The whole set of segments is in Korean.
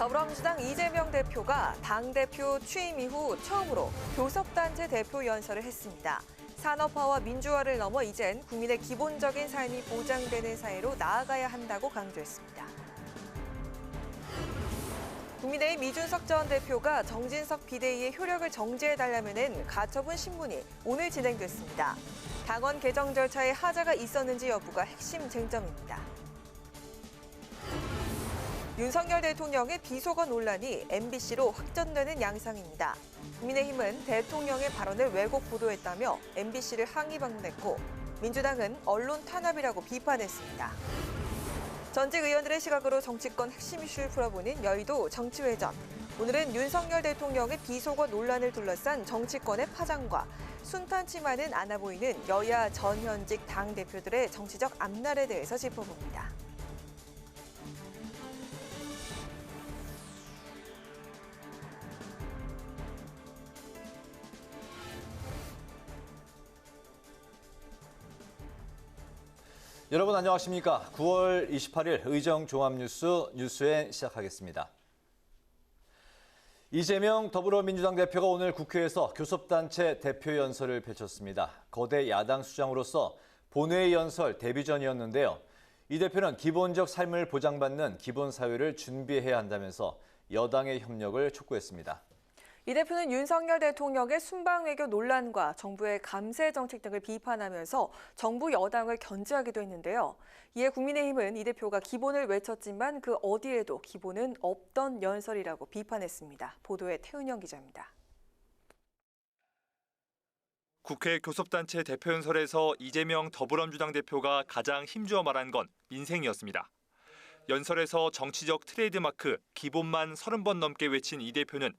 더불어민주당 이재명 대표가 당대표 취임 이후 처음으로 교섭단체 대표 연설을 했습니다. 산업화와 민주화를 넘어 이젠 국민의 기본적인 삶이 보장되는 사회로 나아가야 한다고 강조했습니다. 국민의힘 이준석 전 대표가 정진석 비대위의 효력을 정지해달라는 가처분 신문이 오늘 진행됐습니다. 당원 개정 절차에 하자가 있었는지 여부가 핵심 쟁점입니다. 윤석열 대통령의 비속어 논란이 MBC로 확전되는 양상입니다. 국민의힘은 대통령의 발언을 왜곡 보도했다며 MBC를 항의 방문했고 민주당은 언론 탄압이라고 비판했습니다. 전직 의원들의 시각으로 정치권 핵심 이슈를 풀어보는 여의도 정치회전. 오늘은 윤석열 대통령의 비속어 논란을 둘러싼 정치권의 파장과 순탄치만은 않아 보이는 여야 전현직 당대표들의 정치적 앞날에 대해서 짚어봅니다. 여러분 안녕하십니까? 9월 28일 의정종합뉴스 뉴스엔 시작하겠습니다. 이재명 더불어민주당 대표가 오늘 국회에서 교섭단체 대표 연설을 펼쳤습니다. 거대 야당 수장으로서 본회의 연설 데뷔 전이었는데요. 이 대표는 기본적 삶을 보장받는 기본사회를 준비해야 한다면서 여당의 협력을 촉구했습니다. 이 대표는 윤석열 대통령의 순방 외교 논란과 정부의 감세 정책 등을 비판하면서 정부 여당을 견제하기도 했는데요. 이에 국민의힘은 이 대표가 기본을 외쳤지만 그 어디에도 기본은 없던 연설이라고 비판했습니다. 보도에 태은영 기자입니다. 국회 교섭단체 대표 연설에서 이재명 더불어민주당 대표가 가장 힘주어 말한 건 민생이었습니다. 연설에서 정치적 트레이드마크 기본만 30번 넘게 외친 이 대표는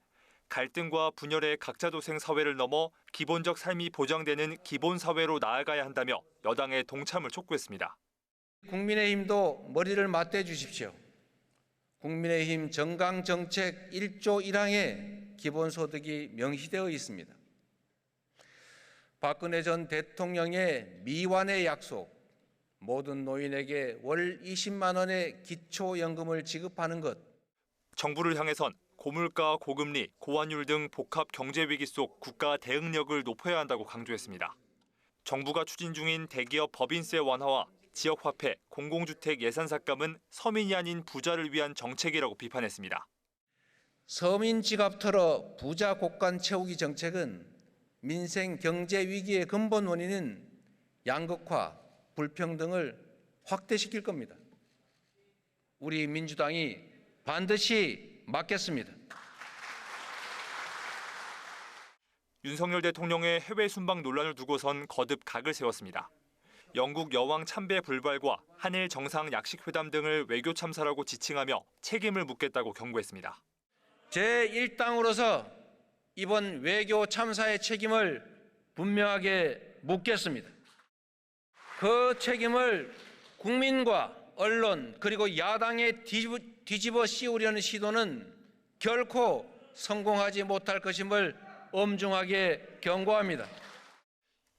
갈등과 분열의 각자도생 사회를 넘어 기본적 삶이 보장되는 기본사회로 나아가야 한다며 여당의 동참을 촉구했습니다. 국민의힘도 머리를 맞대 주십시오. 국민의힘 정강정책 1조 1항에 기본소득이 명시되어 있습니다. 박근혜 전 대통령의 미완의 약속, 모든 노인에게 월 20만 원의 기초연금을 지급하는 것. 정부를 향해선 고물가, 고금리, 고환율 등 복합 경제 위기 속 국가 대응력을 높여야 한다고 강조했습니다. 정부가 추진 중인 대기업 법인세 완화와 지역화폐, 공공주택 예산 삭감은 서민이 아닌 부자를 위한 정책이라고 비판했습니다. 서민 지갑 털어 부자 곳간 채우기 정책은 민생 경제 위기의 근본 원인인 양극화, 불평등을 확대시킬 겁니다. 우리 민주당이 반드시 막겠습니다. 윤석열 대통령의 해외 순방 논란을 두고선 거듭 각을 세웠습니다. 영국 여왕 참배 불발과 한일 정상 약식 회담 등을 외교 참사라고 지칭하며 책임을 묻겠다고 경고했습니다. 제1당으로서 이번 외교 참사의 책임을 분명하게 묻겠습니다. 그 책임을 국민과 언론 그리고 야당에 뒤집어 씌우려는 시도는 결코 성공하지 못할 것임을 엄중하게 경고합니다.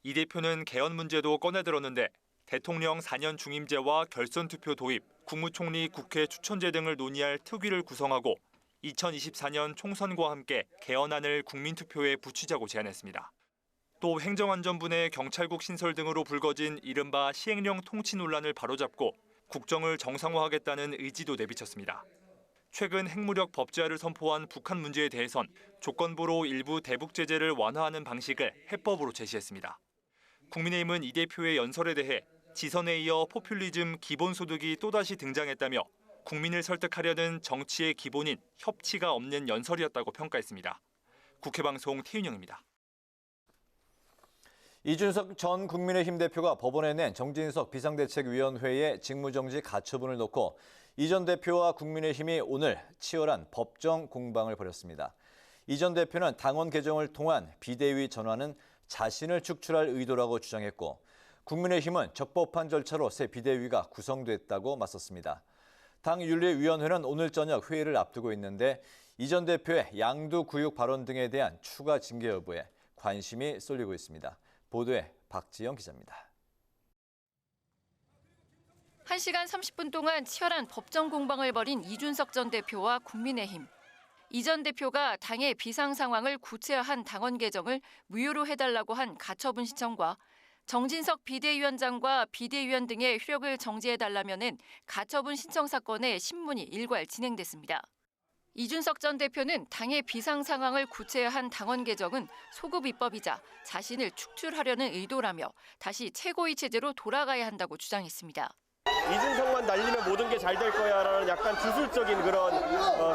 이 대표는 개헌 문제도 꺼내들었는데 대통령 4년 중임제와 결선투표 도입, 국무총리 국회 추천제 등을 논의할 특위를 구성하고 2024년 총선과 함께 개헌안을 국민투표에 붙이자고 제안했습니다. 또 행정안전부의 경찰국 신설 등으로 불거진 이른바 시행령 통치 논란을 바로잡고 국정을 정상화하겠다는 의지도 내비쳤습니다. 최근 핵무력 법제화를 선포한 북한 문제에 대해선 조건부로 일부 대북 제재를 완화하는 방식을 해법으로 제시했습니다. 국민의힘은 이 대표의 연설에 대해 지선에 이어 포퓰리즘 기본소득이 또다시 등장했다며 국민을 설득하려는 정치의 기본인 협치가 없는 연설이었다고 평가했습니다. 국회방송 태윤영입니다. 이준석 전 국민의힘 대표가 법원에 낸 정진석 비상대책위원회의 직무정지 가처분을 놓고 이 전 대표와 국민의힘이 오늘 치열한 법정 공방을 벌였습니다. 이 전 대표는 당원 개정을 통한 비대위 전환은 자신을 축출할 의도라고 주장했고 국민의힘은 적법한 절차로 새 비대위가 구성됐다고 맞섰습니다. 당윤리위원회는 오늘 저녁 회의를 앞두고 있는데 이 전 대표의 양두구육 발언 등에 대한 추가 징계 여부에 관심이 쏠리고 있습니다. 보도에 박지영 기자입니다. 1시간 30분 동안 치열한 법정 공방을 벌인 이준석 전 대표와 국민의힘. 이 전 대표가 당의 비상 상황을 구체화한 당원 개정을 무효로 해달라고 한 가처분 신청과 정진석 비대위원장과 비대위원 등의 효력을 정지해달라면은 가처분 신청 사건의 신문이 일괄 진행됐습니다. 이준석 전 대표는 당의 비상 상황을 구체화한 당원 개정은 소급 입법이자 자신을 축출하려는 의도라며 다시 최고위 체제로 돌아가야 한다고 주장했습니다. 이준석만 날리면 모든 게 잘 될 거야라는 약간 주술적인 그런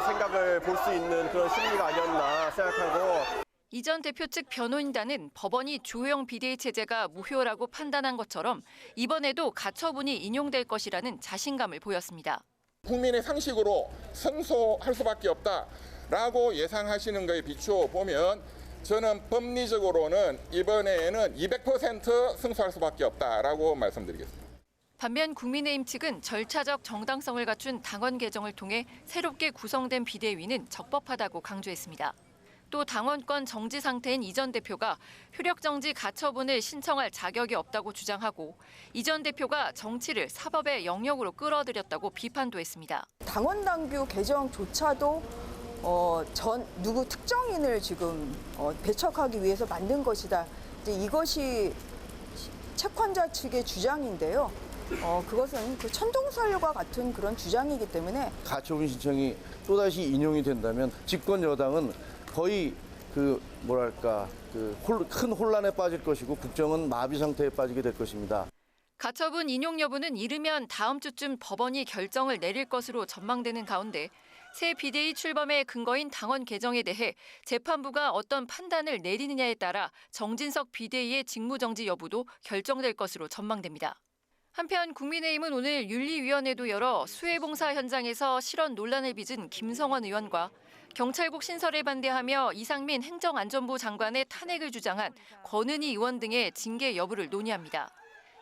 생각을 볼 수 있는 그런 심리가 아니었나 생각하고. 이 전 대표 측 변호인단은 법원이 조영 비대위 체제가 무효라고 판단한 것처럼 이번에도 가처분이 인용될 것이라는 자신감을 보였습니다. 국민의 상식으로 승소할 수밖에 없다라고 예상하시는 거에 비추어 보면 저는 법리적으로는 이번에는 200% 승소할 수밖에 없다라고 말씀드리겠습니다. 반면 국민의힘 측은 절차적 정당성을 갖춘 당원 개정을 통해 새롭게 구성된 비대위는 적법하다고 강조했습니다. 또 당원권 정지 상태인 이 전 대표가 효력 정지 가처분을 신청할 자격이 없다고 주장하고 이 전 대표가 정치를 사법의 영역으로 끌어들였다고 비판도 했습니다. 당원 당규 개정조차도 누구 특정인을 지금 배척하기 위해서 만든 것이다. 이제 이것이 채권자 측의 주장인데요. 그것은 그 천동설과 같은 그런 주장이기 때문에 가처분 신청이 또다시 인용이 된다면 집권 여당은 거의 큰 혼란에 빠질 것이고 국정은 마비 상태에 빠지게 될 것입니다. 가처분 인용 여부는 이르면 다음 주쯤 법원이 결정을 내릴 것으로 전망되는 가운데 새 비대위 출범의 근거인 당원 개정에 대해 재판부가 어떤 판단을 내리느냐에 따라 정진석 비대위의 직무정지 여부도 결정될 것으로 전망됩니다. 한편 국민의힘은 오늘 윤리위원회도 열어 수해봉사 현장에서 실언 논란을 빚은 김성원 의원과 경찰국 신설에 반대하며 이상민 행정안전부 장관의 탄핵을 주장한 권은희 의원 등의 징계 여부를 논의합니다.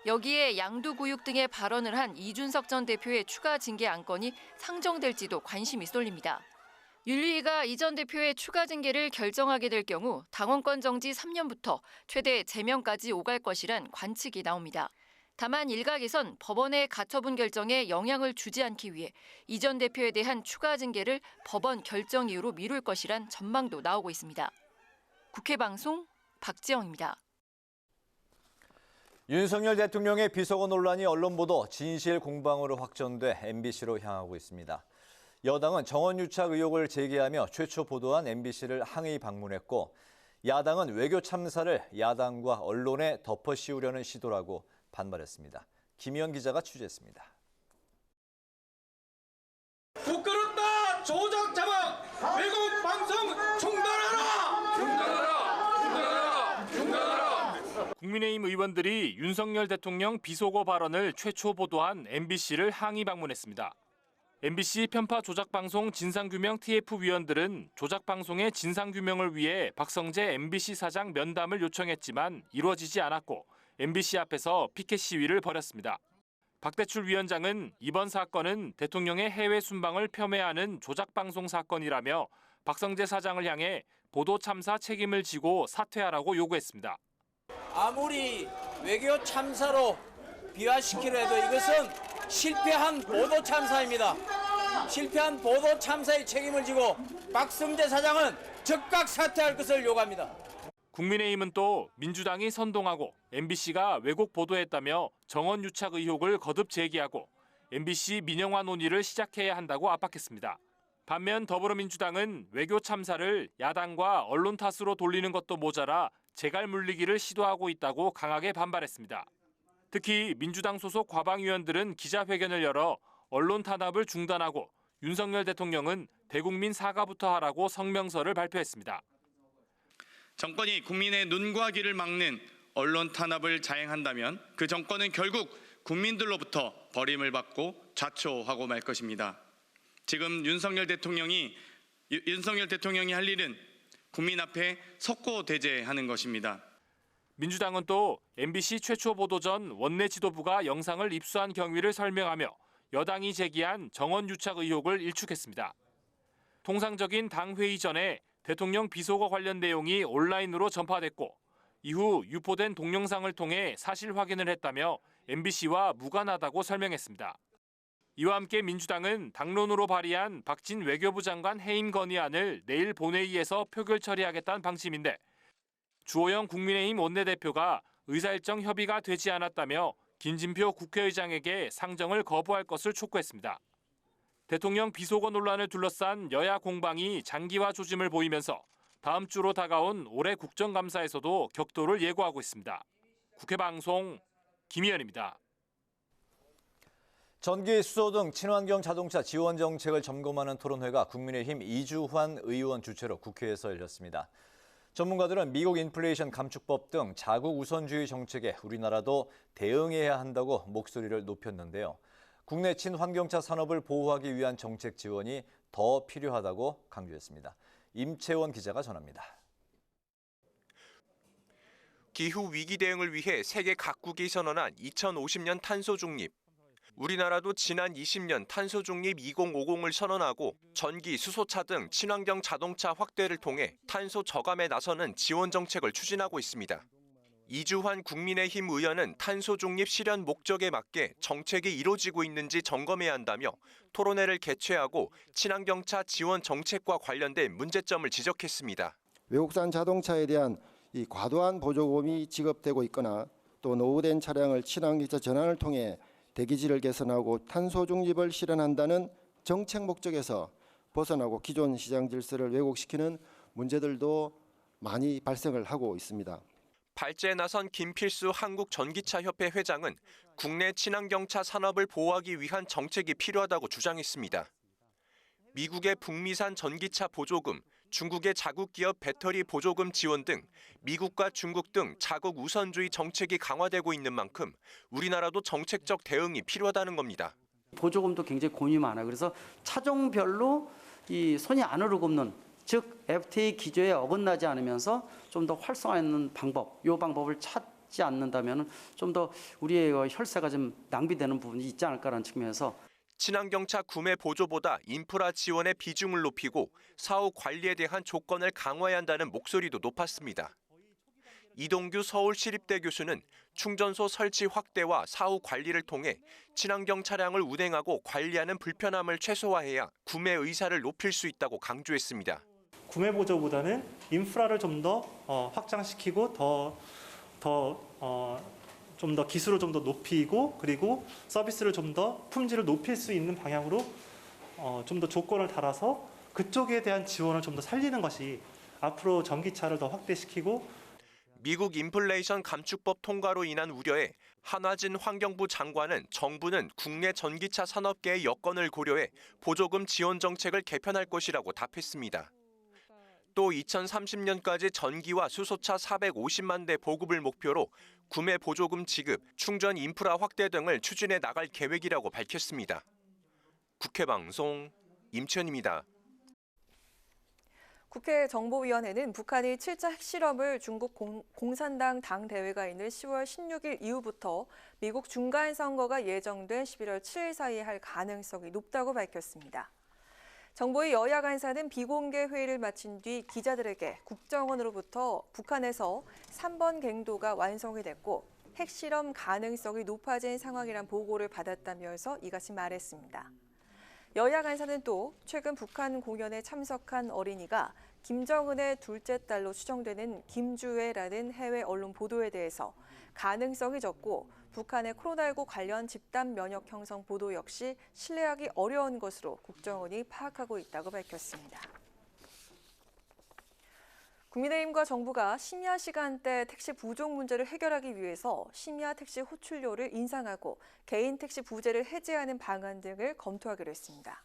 여기에 양두구육 등의 발언을 한 이준석 전 대표의 추가 징계 안건이 상정될지도 관심이 쏠립니다. 윤리위가 이 전 대표의 추가 징계를 결정하게 될 경우 당원권 정지 3년부터 최대 제명까지 오갈 것이란 관측이 나옵니다. 다만 일각에선 법원의 가처분 결정에 영향을 주지 않기 위해 이 전 대표에 대한 추가 징계를 법원 결정 이후로 미룰 것이란 전망도 나오고 있습니다. 국회 방송 박지영입니다. 윤석열 대통령의 비서관 논란이 언론 보도 진실 공방으로 확전돼 MBC로 향하고 있습니다. 여당은 정원유착 의혹을 제기하며 최초 보도한 MBC를 항의 방문했고 야당은 외교 참사를 야당과 언론에 덮어씌우려는 시도라고 반발했습니다. 김희연 기자가 취재했습니다. 부끄럽다! 조작 자막! 외국 방송 중단하라! 중단하라! 중단하라! 국민의힘 의원들이 윤석열 대통령 비속어 발언을 최초 보도한 MBC를 항의 방문했습니다. MBC 편파 조작방송 진상규명 TF 위원들은 조작방송의 진상규명을 위해 박성재 MBC 사장 면담을 요청했지만 이루어지지 않았고 MBC 앞에서 피켓 시위를 벌였습니다. 박대출 위원장은 이번 사건은 대통령의 해외 순방을 폄훼하는 조작방송 사건이라며 박성재 사장을 향해 보도 참사 책임을 지고 사퇴하라고 요구했습니다. 아무리 외교 참사로 비화시키려 해도 이것은 실패한 보도 참사입니다. 실패한 보도 참사의 책임을 지고 박성재 사장은 즉각 사퇴할 것을 요구합니다. 국민의힘은 또 민주당이 선동하고 MBC가 왜곡 보도했다며 정원 유착 의혹을 거듭 제기하고 MBC 민영화 논의를 시작해야 한다고 압박했습니다. 반면 더불어민주당은 외교 참사를 야당과 언론 탓으로 돌리는 것도 모자라 재갈 물리기를 시도하고 있다고 강하게 반발했습니다. 특히 민주당 소속 과방위원들은 기자회견을 열어 언론 탄압을 중단하고 윤석열 대통령은 대국민 사과부터 하라고 성명서를 발표했습니다. 정권이 국민의 눈과 귀를 막는 언론 탄압을 자행한다면 그 정권은 결국 국민들로부터 버림을 받고 좌초하고 말 것입니다. 지금 윤석열 대통령이 할 일은 국민 앞에 석고대죄하는 것입니다. 민주당은 또 MBC 최초 보도 전 원내 지도부가 영상을 입수한 경위를 설명하며 여당이 제기한 정원 유착 의혹을 일축했습니다. 통상적인 당 회의 전에 대통령 비속어 관련 내용이 온라인으로 전파됐고 이후 유포된 동영상을 통해 사실 확인을 했다며 MBC와 무관하다고 설명했습니다. 이와 함께 민주당은 당론으로 발의한 박진 외교부 장관 해임 건의안을 내일 본회의에서 표결 처리하겠다는 방침인데 주호영 국민의힘 원내대표가 의사일정 협의가 되지 않았다며 김진표 국회의장에게 상정을 거부할 것을 촉구했습니다. 대통령 비속어 논란을 둘러싼 여야 공방이 장기화 조짐을 보이면서 다음 주로 다가온 올해 국정감사에서도 격돌을 예고하고 있습니다. 국회 방송 김희연입니다. 전기, 수소 등 친환경 자동차 지원 정책을 점검하는 토론회가 국민의힘 이주환 의원 주최로 국회에서 열렸습니다. 전문가들은 미국 인플레이션 감축법 등 자국 우선주의 정책에 우리나라도 대응해야 한다고 목소리를 높였는데요. 국내 친환경차 산업을 보호하기 위한 정책 지원이 더 필요하다고 강조했습니다. 임채원 기자가 전합니다. 기후 위기 대응을 위해 세계 각국이 선언한 2050년 탄소 중립. 우리나라도 지난 20년 탄소 중립 2050을 선언하고 전기, 수소차 등 친환경 자동차 확대를 통해 탄소 저감에 나서는 지원 정책을 추진하고 있습니다. 이주환 국민의힘 의원은 탄소 중립 실현 목적에 맞게 정책이 이루어지고 있는지 점검해야 한다며 토론회를 개최하고 친환경차 지원 정책과 관련된 문제점을 지적했습니다. 외국산 자동차에 대한 이 과도한 보조금이 지급되고 있거나 또 노후된 차량을 친환경차 전환을 통해 대기질을 개선하고 탄소 중립을 실현한다는 정책 목적에서 벗어나고 기존 시장 질서를 왜곡시키는 문제들도 많이 발생을 하고 있습니다. 발제에 나선 김필수 한국전기차협회 회장은 국내 친환경차 산업을 보호하기 위한 정책이 필요하다고 주장했습니다. 미국의 북미산 전기차 보조금, 중국의 자국 기업 배터리 보조금 지원 등 미국과 중국 등 자국 우선주의 정책이 강화되고 있는 만큼 우리나라도 정책적 대응이 필요하다는 겁니다. 보조금도 굉장히 고민이 많아요. 그래서 차종별로 이 손이 안 오르고는 즉 FTA 기조에 어긋나지 않으면서 좀 더 활성화하는 방법, 이 방법을 찾지 않는다면 좀 더 우리의 혈세가 좀 낭비되는 부분이 있지 않을까라는 측면에서 친환경차 구매 보조보다 인프라 지원의 비중을 높이고 사후 관리에 대한 조건을 강화해야 한다는 목소리도 높았습니다. 이동규 서울시립대 교수는 충전소 설치 확대와 사후 관리를 통해 친환경 차량을 운행하고 관리하는 불편함을 최소화해야 구매 의사를 높일 수 있다고 강조했습니다. 구매 보조보다는 인프라를 좀 더 확장시키고 좀 더 기술을 좀 더 높이고 그리고 서비스를 좀 더 품질을 높일 수 있는 방향으로 좀 더 조건을 달아서 그쪽에 대한 지원을 좀 더 살리는 것이 앞으로 전기차를 더 확대시키고 미국 인플레이션 감축법 통과로 인한 우려에 한화진 환경부 장관은 정부는 국내 전기차 산업계의 여건을 고려해 보조금 지원 정책을 개편할 것이라고 답했습니다. 또 2030년까지 전기와 수소차 450만 대 보급을 목표로 구매 보조금 지급, 충전 인프라 확대 등을 추진해 나갈 계획이라고 밝혔습니다. 국회 방송 임채원입니다. 국회 정보위원회는 북한이 7차 핵실험을 중국 공산당 당대회가 있는 10월 16일 이후부터 미국 중간선거가 예정된 11월 7일 사이에 할 가능성이 높다고 밝혔습니다. 정보위 여야 간사는 비공개 회의를 마친 뒤 기자들에게 국정원으로부터 북한에서 3번 갱도가 완성이 됐고 핵실험 가능성이 높아진 상황이란 보고를 받았다면서 이같이 말했습니다. 여야 간사는 또 최근 북한 공연에 참석한 어린이가 김정은의 둘째 딸로 추정되는 김주애라는 해외 언론 보도에 대해서 가능성이 적고 북한의 코로나19 관련 집단 면역 형성 보도 역시 신뢰하기 어려운 것으로 국정원이 파악하고 있다고 밝혔습니다. 국민의힘과 정부가 심야 시간대 택시 부족 문제를 해결하기 위해서 심야 택시 호출료를 인상하고 개인 택시 부재를 해제하는 방안 등을 검토하기로 했습니다.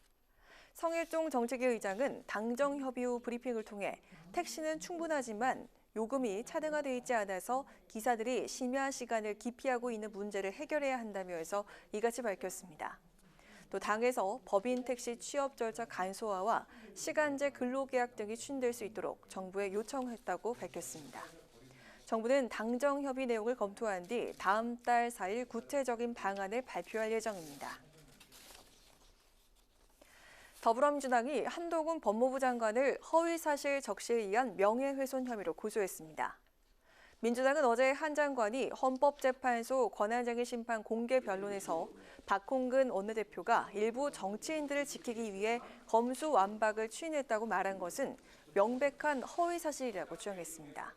성일종 정책위 의장은 당정 협의 후 브리핑을 통해 택시는 충분하지만 요금이 차등화돼 있지 않아서 기사들이 심야 시간을 기피하고 있는 문제를 해결해야 한다면서 이같이 밝혔습니다. 또 당에서 법인 택시 취업 절차 간소화와 시간제 근로계약 등이 추진될 수 있도록 정부에 요청했다고 밝혔습니다. 정부는 당정 협의 내용을 검토한 뒤 다음 달 4일 구체적인 방안을 발표할 예정입니다. 더불어민주당이 한동훈 법무부 장관을 허위사실 적시에 의한 명예훼손 혐의로 고소했습니다. 민주당은 어제 한 장관이 헌법재판소 권한쟁의 심판 공개 변론에서 박홍근 원내대표가 일부 정치인들을 지키기 위해 검수완박을 추진했다고 말한 것은 명백한 허위사실이라고 주장했습니다.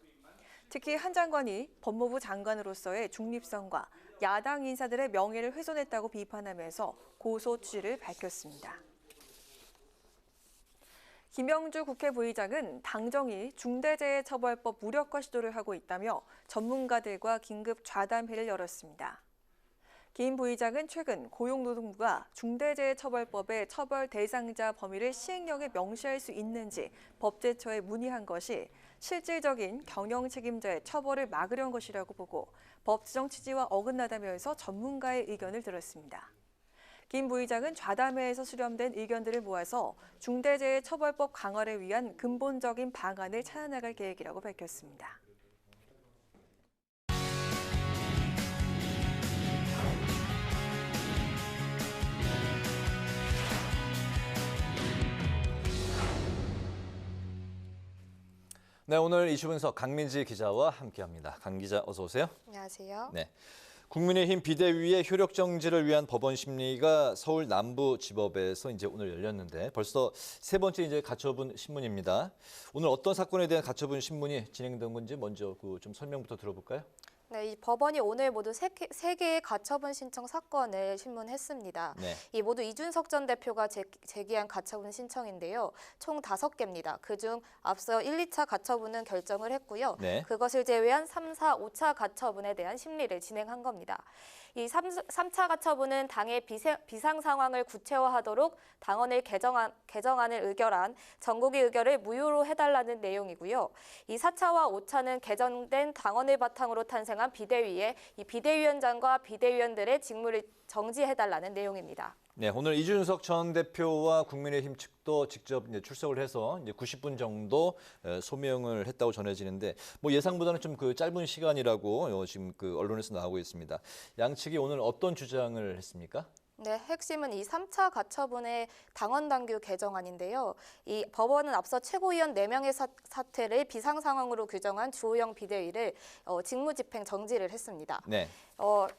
특히 한 장관이 법무부 장관으로서의 중립성과 야당 인사들의 명예를 훼손했다고 비판하면서 고소 취지를 밝혔습니다. 김영주 국회 부의장은 당정이 중대재해처벌법 무력화 시도를 하고 있다며 전문가들과 긴급 좌담회를 열었습니다. 김 부의장은 최근 고용노동부가 중대재해처벌법의 처벌 대상자 범위를 시행령에 명시할 수 있는지 법제처에 문의한 것이 실질적인 경영 책임자의 처벌을 막으려는 것이라고 보고 법 지정 취지와 어긋나다면서 전문가의 의견을 들었습니다. 김 부의장은 좌담회에서 수렴된 의견들을 모아서 중대재해처벌법 강화를 위한 근본적인 방안을 찾아나갈 계획이라고 밝혔습니다. 네, 오늘 이슈 분석 강민지 기자와 함께합니다. 강 기자 어서 오세요. 안녕하세요. 네. 국민의힘 비대위의 효력 정지를 위한 법원 심리가 서울 남부지법에서 이제 오늘 열렸는데 벌써 세 번째 이제 가처분 신문입니다. 오늘 어떤 사건에 대한 가처분 신문이 진행된 건지 먼저 좀 설명부터 들어볼까요? 네, 이 법원이 오늘 모두 세 개의 가처분 신청 사건을 신문했습니다. 네. 이 모두 이준석 전 대표가 제기한 가처분 신청인데요. 총 5개입니다. 그중 앞서 1, 2차 가처분은 결정을 했고요. 네. 그것을 제외한 3, 4, 5차 가처분에 대한 심리를 진행한 겁니다. 이 3차 가처분은 당의 비상 상황을 구체화하도록 당원을 개정안을 의결한 전국의 의결을 무효로 해달라는 내용이고요. 이 4차와 5차는 개정된 당원을 바탕으로 탄생한 비대위에 이 비대위원장과 비대위원들의 직무를 정지해달라는 내용입니다. 네, 오늘 이준석 전 대표와 국민의힘 측도 직접 이제 출석을 해서 이제 90분 정도 소명을 했다고 전해지는데 뭐 예상보다는 좀 짧은 시간이라고 지금 언론에서 나오고 있습니다. 양측이 오늘 어떤 주장을 했습니까? 네, 핵심은 이 3차 가처분의 당원당규 개정안인데요. 이 법원은 앞서 최고위원 4명의 사퇴를 비상 상황으로 규정한 주호영 비대위를 직무집행 정지를 했습니다. 네.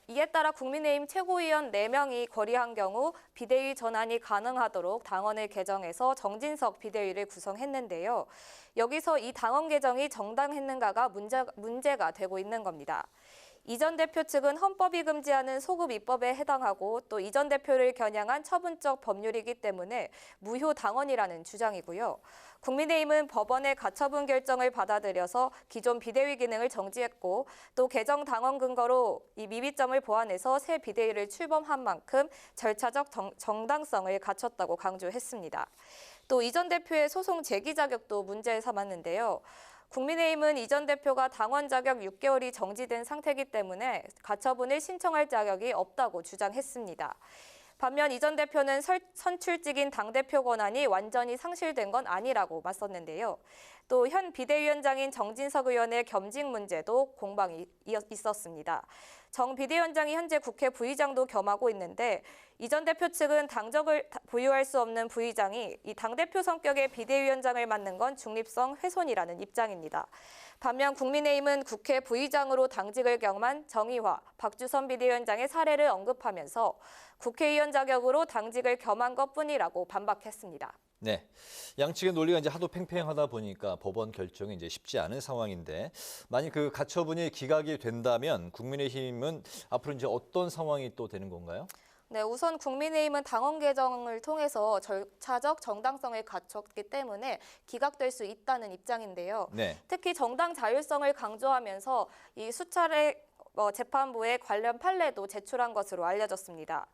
이에 따라 국민의힘 최고위원 4명이 거리한 경우 비대위 전환이 가능하도록 당원을 개정해서 정진석 비대위를 구성했는데요. 여기서 이 당원 개정이 정당했는가가 문제가 되고 있는 겁니다. 이 전 대표 측은 헌법이 금지하는 소급 입법에 해당하고 또 이 전 대표를 겨냥한 처분적 법률이기 때문에 무효 당원이라는 주장이고요. 국민의힘은 법원의 가처분 결정을 받아들여서 기존 비대위 기능을 정지했고 또 개정 당원 근거로 이 미비점을 보완해서 새 비대위를 출범한 만큼 절차적 정당성을 갖췄다고 강조했습니다. 또 이 전 대표의 소송 제기 자격도 문제 삼았는데요. 국민의힘은 이 전 대표가 당원 자격 6개월이 정지된 상태이기 때문에 가처분을 신청할 자격이 없다고 주장했습니다. 반면 이 전 대표는 선출직인 당대표 권한이 완전히 상실된 건 아니라고 맞섰는데요. 또 현 비대위원장인 정진석 의원의 겸직 문제도 공방이 있었습니다. 정 비대위원장이 현재 국회 부의장도 겸하고 있는데 이 전 대표 측은 당적을 보유할 수 없는 부의장이 이 당대표 성격의 비대위원장을 맡는 건 중립성 훼손이라는 입장입니다. 반면 국민의힘은 국회 부의장으로 당직을 겸한 정의화, 박주선 비대위원장의 사례를 언급하면서 국회의원 자격으로 당직을 겸한 것뿐이라고 반박했습니다. 네, 양측의 논리가 이제 하도 팽팽하다 보니까 법원 결정이 이제 쉽지 않은 상황인데 만약 그 가처분이 기각이 된다면 국민의힘은 앞으로 이제 어떤 상황이 또 되는 건가요? 네, 우선 국민의힘은 당원 개정을 통해서 절차적 정당성을 갖췄기 때문에 기각될 수 있다는 입장인데요. 네. 특히 정당 자율성을 강조하면서 이 수차례 재판부에 관련 판례도 제출한 것으로 알려졌습니다.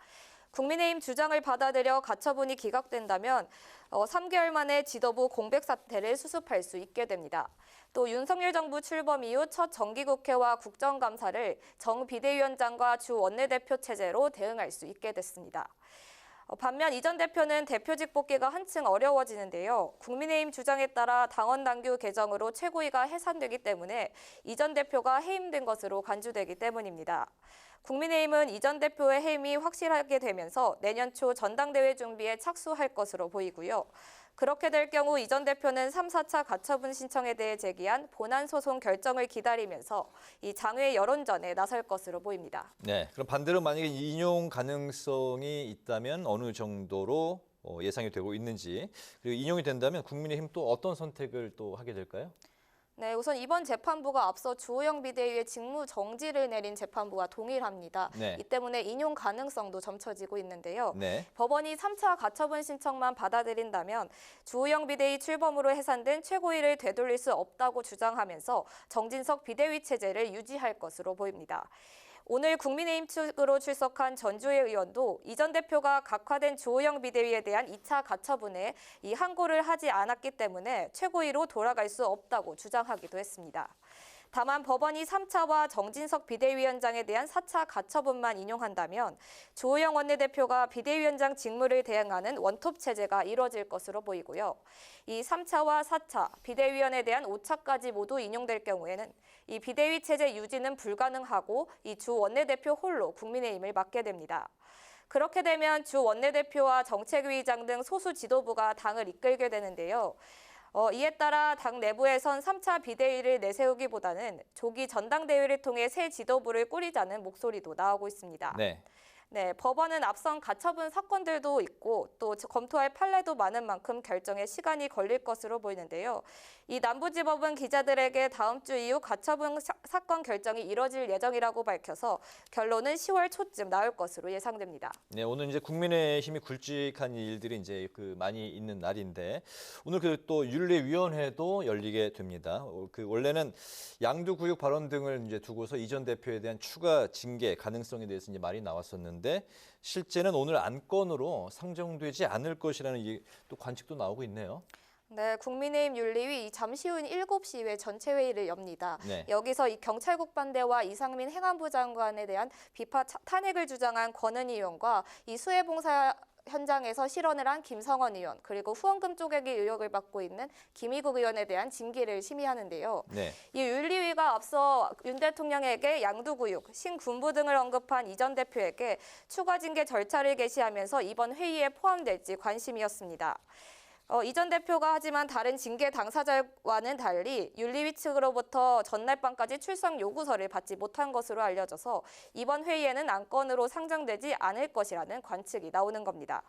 국민의힘 주장을 받아들여 가처분이 기각된다면 3개월 만에 지도부 공백 사태를 수습할 수 있게 됩니다. 또 윤석열 정부 출범 이후 첫 정기국회와 국정감사를 정 비대위원장과 주 원내대표 체제로 대응할 수 있게 됐습니다. 반면 이 전 대표는 대표직 복귀가 한층 어려워지는데요. 국민의힘 주장에 따라 당원당규 개정으로 최고위가 해산되기 때문에 이 전 대표가 해임된 것으로 간주되기 때문입니다. 국민의힘은 이 전 대표의 해임이 확실하게 되면서 내년 초 전당대회 준비에 착수할 것으로 보이고요. 그렇게 될 경우 이 전 대표는 3, 4차 가처분 신청에 대해 제기한 본안 소송 결정을 기다리면서 이 장외 여론전에 나설 것으로 보입니다. 네, 그럼 반대로 만약에 인용 가능성이 있다면 어느 정도로 예상이 되고 있는지, 그리고 인용이 된다면 국민의힘 또 어떤 선택을 또 하게 될까요? 네, 우선 이번 재판부가 앞서 주호영 비대위의 직무 정지를 내린 재판부와 동일합니다. 네. 이 때문에 인용 가능성도 점쳐지고 있는데요. 네. 법원이 3차 가처분 신청만 받아들인다면 주호영 비대위 출범으로 해산된 최고위를 되돌릴 수 없다고 주장하면서 정진석 비대위 체제를 유지할 것으로 보입니다. 오늘 국민의힘 측으로 출석한 전주혜 의원도 이 전 대표가 각화된 주호영 비대위에 대한 2차 가처분에 이 항고를 하지 않았기 때문에 최고위로 돌아갈 수 없다고 주장하기도 했습니다. 다만 법원이 3차와 정진석 비대위원장에 대한 4차 가처분만 인용한다면 주호영 원내대표가 비대위원장 직무를 대행하는 원톱 체제가 이뤄질 것으로 보이고요. 이 3차와 4차, 비대위원에 대한 5차까지 모두 인용될 경우에는 이 비대위 체제 유지는 불가능하고 이 주 원내대표 홀로 국민의힘을 맡게 됩니다. 그렇게 되면 주 원내대표와 정책위의장 등 소수 지도부가 당을 이끌게 되는데요. 이에 따라 당 내부에선 3차 비대위를 내세우기보다는 조기 전당대회를 통해 새 지도부를 꾸리자는 목소리도 나오고 있습니다. 네, 법원은 앞선 가처분 사건들도 있고 또 검토할 판례도 많은 만큼 결정에 시간이 걸릴 것으로 보이는데요. 이 남부지법은 기자들에게 다음 주 이후 가처분 사건 결정이 이뤄질 예정이라고 밝혀서 결론은 10월 초쯤 나올 것으로 예상됩니다. 네, 오늘 이제 국민의힘이 굵직한 일들이 이제 많이 있는 날인데 오늘 또 윤리위원회도 열리게 됩니다. 원래는 양두구육 발언 등을 이제 두고서 이 전 대표에 대한 추가 징계 가능성에 대해서 이제 말이 나왔었는데 실제는 오늘 안건으로 상정되지 않을 것이라는 또 관측도 나오고 있네요. 네, 국민의힘 윤리위 잠시 후인 7시에 전체 회의를 엽니다. 네. 여기서 이 경찰국 반대와 이상민 행안부 장관에 대한 비파 탄핵을 주장한 권은희 의원과 이 수해봉사 현장에서 실언을 한 김성원 의원, 그리고 후원금 쪼개기 의혹을 받고 있는 김희국 의원에 대한 징계를 심의하는데요. 네. 이 윤리위가 앞서 윤 대통령에게 양두구육, 신군부 등을 언급한 이 전 대표에게 추가 징계 절차를 게시하면서 이번 회의에 포함될지 관심이었습니다. 이 전 대표가 하지만 다른 징계 당사자와는 달리 윤리위 측으로부터 전날 밤까지 출석 요구서를 받지 못한 것으로 알려져서 이번 회의에는 안건으로 상정되지 않을 것이라는 관측이 나오는 겁니다.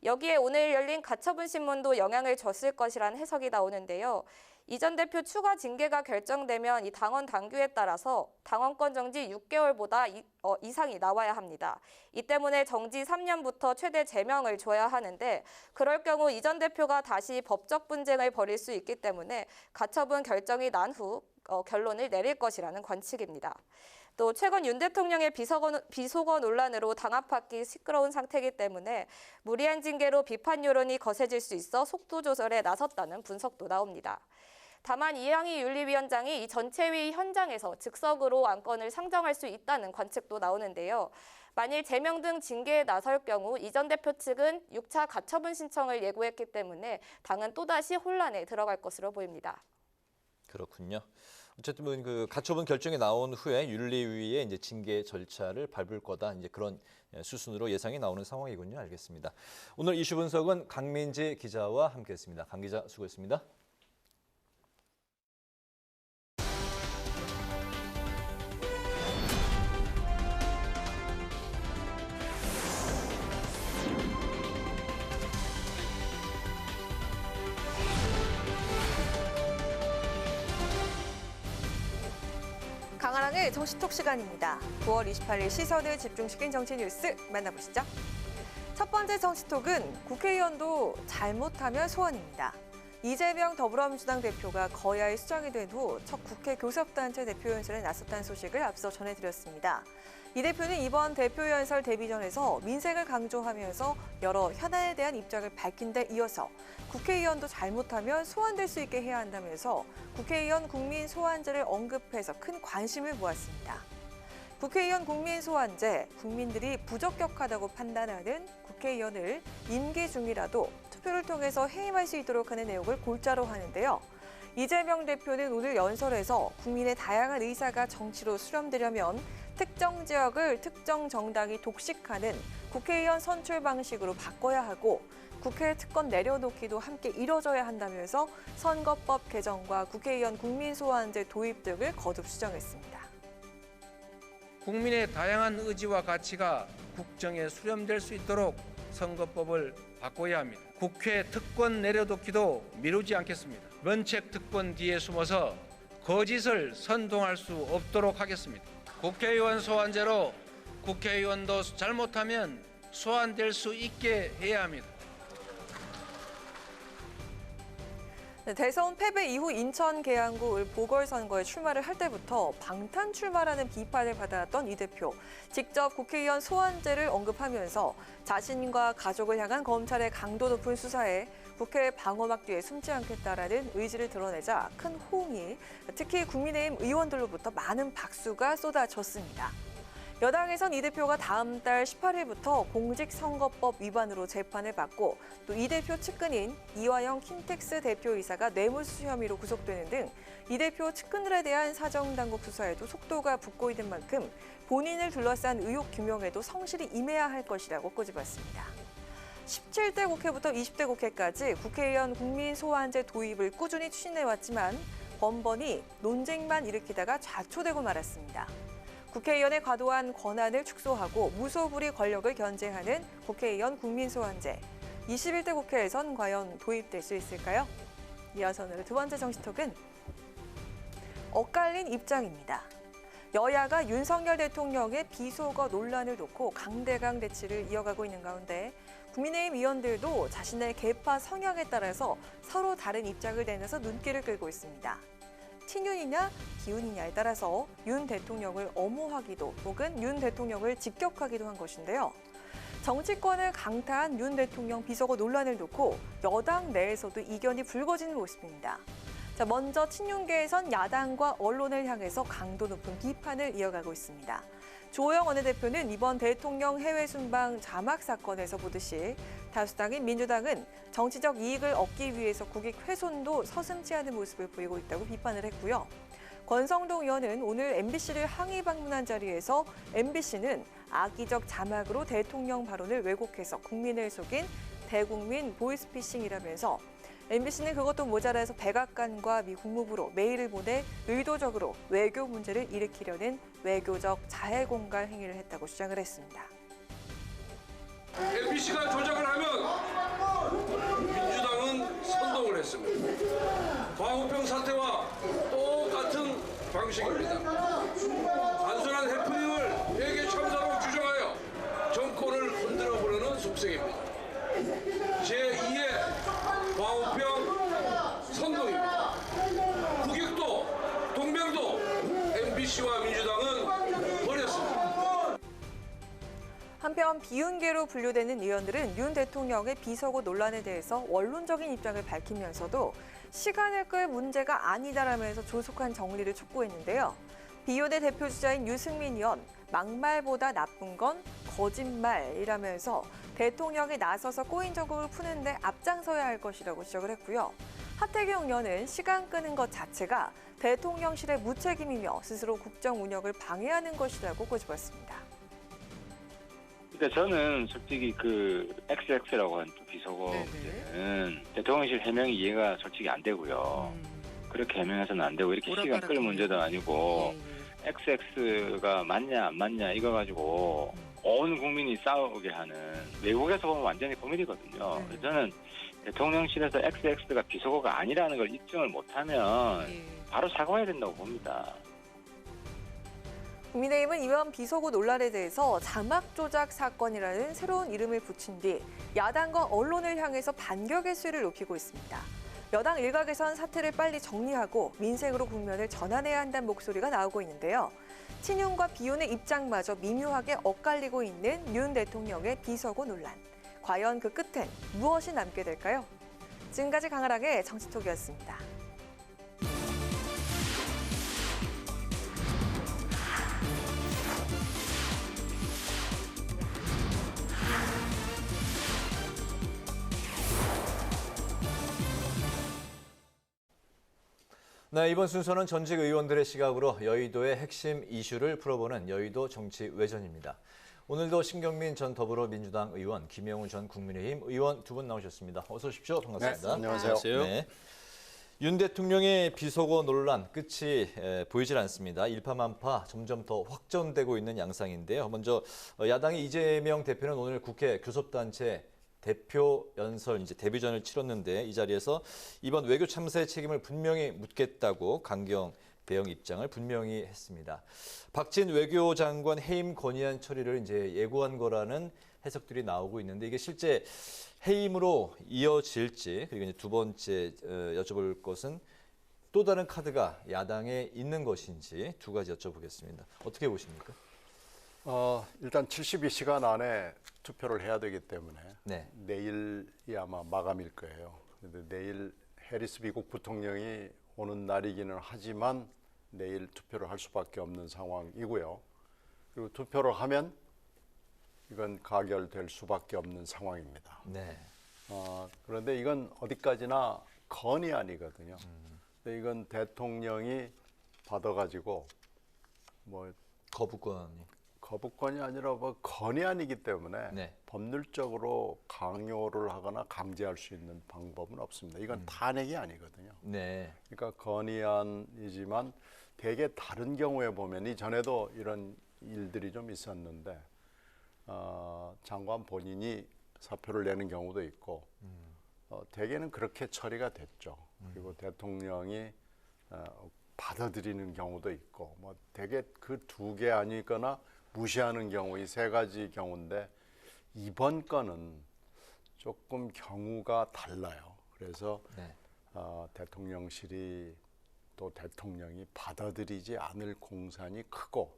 여기에 오늘 열린 가처분 신문도 영향을 줬을 것이라는 해석이 나오는데요. 이 전 대표 추가 징계가 결정되면 이 당원 당규에 따라서 당원권 정지 6개월보다 이상이 나와야 합니다. 이 때문에 정지 3년부터 최대 제명을 줘야 하는데 그럴 경우 이 전 대표가 다시 법적 분쟁을 벌일 수 있기 때문에 가처분 결정이 난 후 결론을 내릴 것이라는 관측입니다. 또 최근 윤 대통령의 비속어 논란으로 당 안팎이 시끄러운 상태이기 때문에 무리한 징계로 비판 여론이 거세질 수 있어 속도 조절에 나섰다는 분석도 나옵니다. 다만 이양희 윤리위원장이 이 전체 회의 현장에서 즉석으로 안건을 상정할 수 있다는 관측도 나오는데요. 만일 제명 등 징계에 나설 경우 이 전 대표 측은 6차 가처분 신청을 예고했기 때문에 당은 또다시 혼란에 들어갈 것으로 보입니다. 그렇군요. 어쨌든 가처분 결정이 나온 후에 윤리위의 이제 징계 절차를 밟을 거다. 이제 그런 수순으로 예상이 나오는 상황이군요. 알겠습니다. 오늘 이슈 분석은 강민지 기자와 함께했습니다. 강 기자 수고했습니다. 강하랑의 정치톡 시간입니다. 9월 28일 시선을 집중시킨 정치 뉴스 만나보시죠. 첫 번째 정치톡은 국회의원도 잘못하면 소환입니다. 이재명 더불어민주당 대표가 거야에 수장이 된 후 첫 국회 교섭단체 대표연설에 나섰다는 소식을 앞서 전해드렸습니다. 이 대표는 이번 대표연설 데뷔전에서 민생을 강조하면서 여러 현안에 대한 입장을 밝힌 데 이어서 국회의원도 잘못하면 소환될 수 있게 해야 한다면서 국회의원 국민소환제를 언급해서 큰 관심을 모았습니다. 국회의원 국민소환제, 국민들이 부적격하다고 판단하는 국회의원을 임기 중이라도 투표를 통해서 해임할 수 있도록 하는 내용을 골자로 하는데요. 이재명 대표는 오늘 연설에서 국민의 다양한 의사가 정치로 수렴되려면 특정 지역을 특정 정당이 독식하는 국회의원 선출 방식으로 바꿔야 하고 국회 특권 내려놓기도 함께 이뤄져야 한다면서 선거법 개정과 국회의원 국민소환제 도입 등을 거듭 수정했습니다. 국민의 다양한 의지와 가치가 국정에 수렴될 수 있도록 선거법을 바꿔야 합니다. 국회 특권 내려놓기도 미루지 않겠습니다. 면책 특권 뒤에 숨어서 거짓을 선동할 수 없도록 하겠습니다. 국회의원 소환제로 국회의원도 잘못하면 소환될 수 있게 해야 합니다. 대선 패배 이후 인천 계양구 보궐선거에 출마를 할 때부터 방탄 출마라는 비판을 받아왔던 이 대표. 직접 국회의원 소환제를 언급하면서 자신과 가족을 향한 검찰의 강도 높은 수사에 국회 방어막 뒤에 숨지 않겠다라는 의지를 드러내자 큰 호응이, 특히 국민의힘 의원들로부터 많은 박수가 쏟아졌습니다. 여당에선 이 대표가 다음 달 18일부터 공직선거법 위반으로 재판을 받고 또 이 대표 측근인 이화영 킨텍스 대표이사가 뇌물수수 혐의로 구속되는 등 이 대표 측근들에 대한 사정당국 수사에도 속도가 붙고 있는 만큼 본인을 둘러싼 의혹 규명에도 성실히 임해야 할 것이라고 꼬집었습니다. 17대 국회부터 20대 국회까지 국회의원 국민소환제 도입을 꾸준히 추진해왔지만 번번이 논쟁만 일으키다가 좌초되고 말았습니다. 국회의원의 과도한 권한을 축소하고 무소불위 권력을 견제하는 국회의원 국민소환제. 21대 국회에선 과연 도입될 수 있을까요? 이어서 오늘의 두 번째 정치톡은 엇갈린 입장입니다. 여야가 윤석열 대통령의 비속어 논란을 놓고 강대강 대치를 이어가고 있는 가운데 국민의힘 의원들도 자신의 계파 성향에 따라서 서로 다른 입장을 내면서 눈길을 끌고 있습니다. 친윤이냐 기훈이냐에 따라서 윤 대통령을 엄호하기도 혹은 윤 대통령을 직격하기도 한 것인데요. 정치권을 강타한 윤 대통령 비속어 논란을 놓고 여당 내에서도 이견이 불거지는 모습입니다. 자, 먼저 친윤계에선 야당과 언론을 향해서 강도 높은 비판을 이어가고 있습니다. 조호영 원내대표는 이번 대통령 해외 순방 자막 사건에서 보듯이 다수당인 민주당은 정치적 이익을 얻기 위해서 국익 훼손도 서슴지 않은 모습을 보이고 있다고 비판을 했고요. 권성동 의원은 오늘 MBC를 항의 방문한 자리에서 MBC는 악의적 자막으로 대통령 발언을 왜곡해서 국민을 속인 대국민 보이스피싱이라면서 MBC는 그것도 모자라서 백악관과 미 국무부로 메일을 보내 의도적으로 외교 문제를 일으키려는 외교적 자해공갈 행위를 했다고 주장을 했습니다. MBC가 조작을 하면 민주당은 선동을 했습니다. 광우병 사태와 똑같은 방식입니다. 단순한 해프닝을 외교 참사로 규정하여 정권을 흔들어 보려는 속셈입니다. 제2의 광우병 선동입니다. 국익도 동맹도 MBC와 민주당은 버렸습니다. 한편 비윤계로 분류되는 의원들은 윤 대통령의 비속어 논란에 대해서 원론적인 입장을 밝히면서도 시간을 끌 문제가 아니다라면서 조속한 정리를 촉구했는데요. 비윤의 대표 주자인 유승민 의원, 막말보다 나쁜 건 거짓말이라면서 대통령이 나서서 꼬인 정국을 푸는데 앞장서야 할 것이라고 지적을 했고요. 하태경 의원은 시간 끄는 것 자체가 대통령실의 무책임이며 스스로 국정 운영을 방해하는 것이라고 꼬집었습니다. 그러니까 저는 솔직히 그 XX라고 하는 비속어 문제는 대통령실 해명이 이해가 솔직히 안 되고요. 그렇게 해명해서는 안 되고 이렇게 시간 끌 문제도 아니고 XX가 맞냐 안 맞냐 이거 가지고 온 국민이 싸우게 하는 외국에서 보면 완전히 코미디거든요. 그래서 저는 대통령실에서 XX가 비속어가 아니라는 걸 입증을 못하면 바로 사과해야 된다고 봅니다. 국민의힘은 이번 비속어 논란에 대해서 자막 조작 사건이라는 새로운 이름을 붙인 뒤 야당과 언론을 향해서 반격의 수위를 높이고 있습니다. 여당 일각에선 사태를 빨리 정리하고 민생으로 국면을 전환해야 한다는 목소리가 나오고 있는데요. 친윤과 비윤의 입장마저 미묘하게 엇갈리고 있는 윤 대통령의 비속어 논란. 과연 그 끝엔 무엇이 남게 될까요? 지금까지 강하랑의 정치톡이었습니다. 네, 이번 순서는 전직 의원들의 시각으로 여의도의 핵심 이슈를 풀어보는 여의도 정치 외전입니다. 오늘도 신경민 전 더불어민주당 의원, 김영우 전 국민의힘 의원 두 분 나오셨습니다. 어서 오십시오. 반갑습니다. 네, 안녕하세요. 네. 윤 대통령의 비속어 논란 끝이 보이질 않습니다. 일파만파 점점 더 확전되고 있는 양상인데요. 먼저 야당의 이재명 대표는 오늘 국회 교섭단체 대표 연설 이제 데뷔전을 치렀는데 이 자리에서 이번 외교 참사의 책임을 분명히 묻겠다고 강경 대응 입장을 분명히 했습니다. 박진 외교장관 해임 건의안 처리를 이제 예고한 거라는 해석들이 나오고 있는데 이게 실제 해임으로 이어질지, 그리고 이제 두 번째 여쭤볼 것은 또 다른 카드가 야당에 있는 것인지 두 가지 여쭤보겠습니다. 어떻게 보십니까? 일단 72시간 안에 투표를 해야 되기 때문에 네. 내일이 아마 마감일 거예요. 그런데 내일 해리스 미국 부통령이 오는 날이기는 하지만 내일 투표를 할 수밖에 없는 상황이고요. 그리고 투표를 하면 이건 가결될 수밖에 없는 상황입니다. 네. 그런데 이건 어디까지나 건의안이거든요. 근데 이건 대통령이 받아가지고 뭐 거부권이 아니라 뭐 건의안이기 때문에 네. 법률적으로 강요를 하거나 강제할 수 있는 방법은 없습니다. 이건 탄핵이 아니거든요. 네. 그러니까 건의안이지만 대개 다른 경우에 보면 이전에도 이런 일들이 좀 있었는데 장관 본인이 사표를 내는 경우도 있고 대개는 그렇게 처리가 됐죠. 그리고 대통령이 받아들이는 경우도 있고 뭐 대개 그 두 개 아니거나 무시하는 경우 이 세 가지 경우인데 이번 건은 조금 경우가 달라요. 그래서 네. 대통령실이 또 대통령이 받아들이지 않을 공산이 크고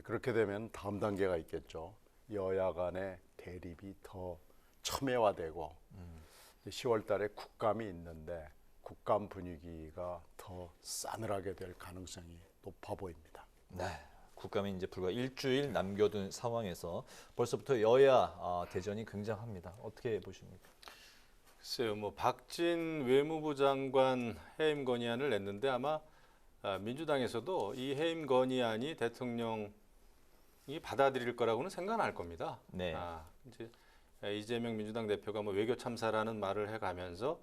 그렇게 되면 다음 단계가 있겠죠. 여야 간의 대립이 더 첨예화되고 10월 달에 국감이 있는데 국감 분위기가 더 싸늘하게 될 가능성이 높아 보입니다. 네. 국감이 이제 불과 일주일 남겨둔 상황에서 벌써부터 여야 대전이 굉장합니다. 어떻게 보십니까? 글쎄요, 뭐 박진 외무부 장관 해임 건의안을 냈는데 아마 민주당에서도 이 해임 건의안이 대통령이 받아들일 거라고는 생각 안 할 겁니다. 네. 이제 이재명 민주당 대표가 뭐 외교 참사라는 말을 해가면서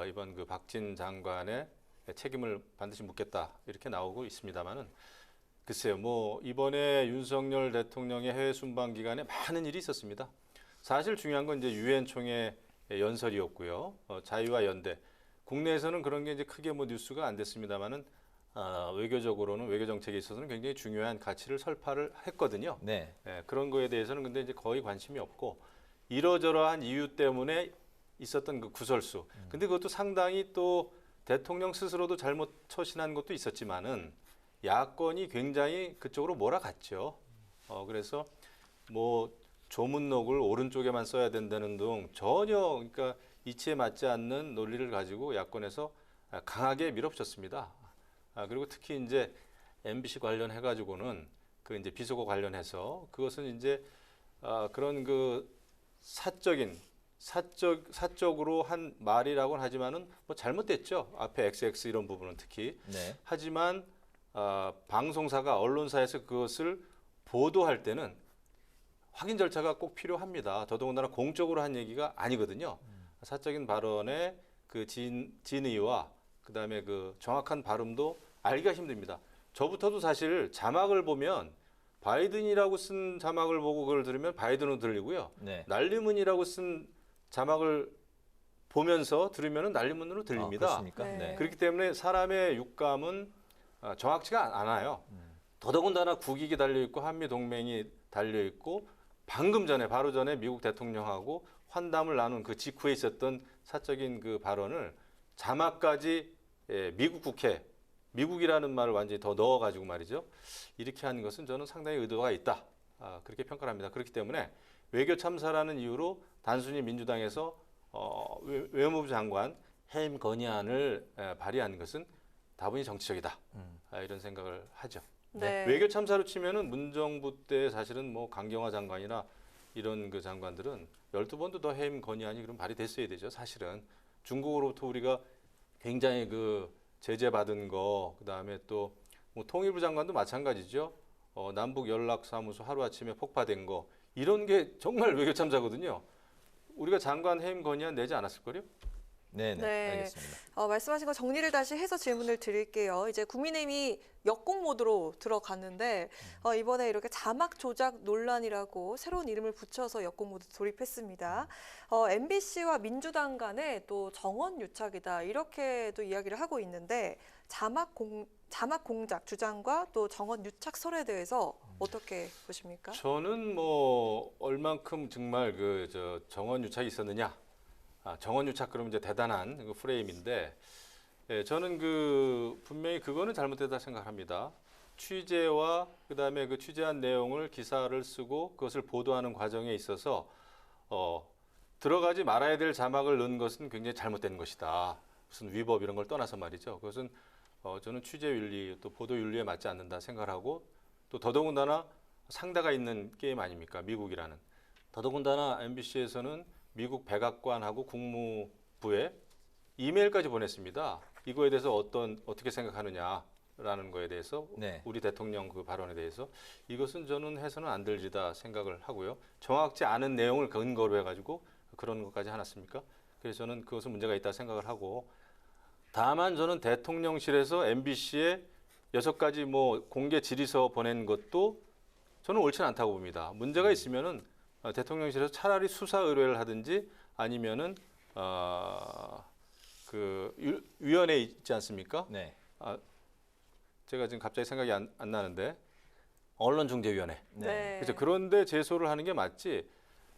이번 그 박진 장관의 책임을 반드시 묻겠다 이렇게 나오고 있습니다만은 글쎄요, 뭐 이번에 윤석열 대통령의 해외 순방 기간에 많은 일이 있었습니다. 사실 중요한 건 이제 유엔 총회 연설이었고요. 자유와 연대. 국내에서는 그런 게 이제 크게 뭐 뉴스가 안 됐습니다만은 외교적으로는 외교 정책에 있어서는 굉장히 중요한 가치를 설파를 했거든요. 네. 그런 거에 대해서는 근데 이제 거의 관심이 없고 이러저러한 이유 때문에 있었던 그 구설수. 근데 그것도 상당히 또 대통령 스스로도 잘못 처신한 것도 있었지만은 야권이 굉장히 그쪽으로 몰아갔죠. 그래서 뭐 조문록을 오른쪽에만 써야 된다는 등 전혀 그러니까 이치에 맞지 않는 논리를 가지고 야권에서 강하게 밀어붙였습니다. 그리고 특히 이제 MBC 관련해 가지고는 그 이제 비속어 관련해서 그것은 이제 그런 그 사적으로 한 말이라고는 하지만은 뭐 잘못됐죠. 앞에 XX 이런 부분은 특히. 네. 하지만 방송사가 언론사에서 그것을 보도할 때는 확인 절차가 꼭 필요합니다. 더더군다나 공적으로 한 얘기가 아니거든요. 사적인 발언의 그 진의와 그다음에 그 정확한 발음도 알기가 힘듭니다. 저부터도 사실 자막을 보면 바이든이라고 쓴 자막을 보고 그걸 들으면 바이든으로 들리고요. 네. 난리문이라고 쓴 자막을 보면서 들으면 난리문으로 들립니다. 그렇습니까? 네. 그렇기 때문에 사람의 육감은 정확치가 않아요. 더더군다나 국익이 달려있고 한미동맹이 달려있고 방금 전에 바로 전에 미국 대통령하고 환담을 나눈 그 직후에 있었던 사적인 그 발언을 자막까지 미국 국회, 미국이라는 말을 완전히 더 넣어가지고 말이죠. 이렇게 하는 것은 저는 상당히 의도가 있다. 그렇게 평가를 합니다. 그렇기 때문에 외교 참사라는 이유로 단순히 민주당에서 외무부 장관 해임 건의안을 발의한 것은 다분히 정치적이다. 이런 생각을 하죠. 네. 외교 참사로 치면은 문정부 때 사실은 뭐 강경화 장관이나 이런 그 장관들은 12번도 더 해임 건의안이 그럼 발의됐어야 되죠. 사실은 중국으로부터 우리가 굉장히 그 제재 받은 거, 그다음에 또 뭐 통일부 장관도 마찬가지죠. 남북 연락사무소 하루아침에 폭파된 거 이런 게 정말 외교 참사거든요. 우리가 장관 해임 건의안 내지 않았을걸요? 네, 네. 알겠습니다. 말씀하신 거 정리를 다시 해서 질문을 드릴게요. 이제 국민의힘이 역공 모드로 들어갔는데 이번에 이렇게 자막 조작 논란이라고 새로운 이름을 붙여서 역공 모드 돌입했습니다. MBC와 민주당 간에 또 정원 유착이다 이렇게도 이야기를 하고 있는데 자막 공작 주장과 또 정원 유착설에 대해서 어떻게 보십니까? 저는 뭐 얼만큼 정말 정원 유착이 있었느냐? 정원 유착 그러면 이제 대단한 그 프레임인데, 저는 분명히 그거는 잘못됐다 생각합니다. 취재와 그다음에 그 취재한 내용을 기사를 쓰고 그것을 보도하는 과정에 있어서 들어가지 말아야 될 자막을 넣은 것은 굉장히 잘못된 것이다. 무슨 위법 이런 걸 떠나서 말이죠. 그것은 저는 취재 윤리 또 보도 윤리에 맞지 않는다 생각하고, 또 더더군다나 상대가 있는 게임 아닙니까? 미국이라는. 더더군다나 MBC에서는 미국 백악관하고 국무부에 이메일까지 보냈습니다. 이거에 대해서 어떻게 생각하느냐라는 거에 대해서, 네. 우리 대통령 그 발언에 대해서 이것은 저는 해서는 안 될지다 생각을 하고요. 정확지 않은 내용을 근거로 해가지고 그런 것까지 해놨습니까? 그래서 저는 그것은 문제가 있다 생각을 하고, 다만 저는 대통령실에서 MBC에 6가지 뭐 공개 질의서 보낸 것도 저는 옳지는 않다고 봅니다. 문제가 있으면은 대통령실에서 차라리 수사 의뢰를 하든지 아니면은 그 위원회 있지 않습니까? 네. 제가 지금 갑자기 생각이 안 나는데 언론중재위원회. 네. 그렇죠. 그런데 제소를 하는 게 맞지.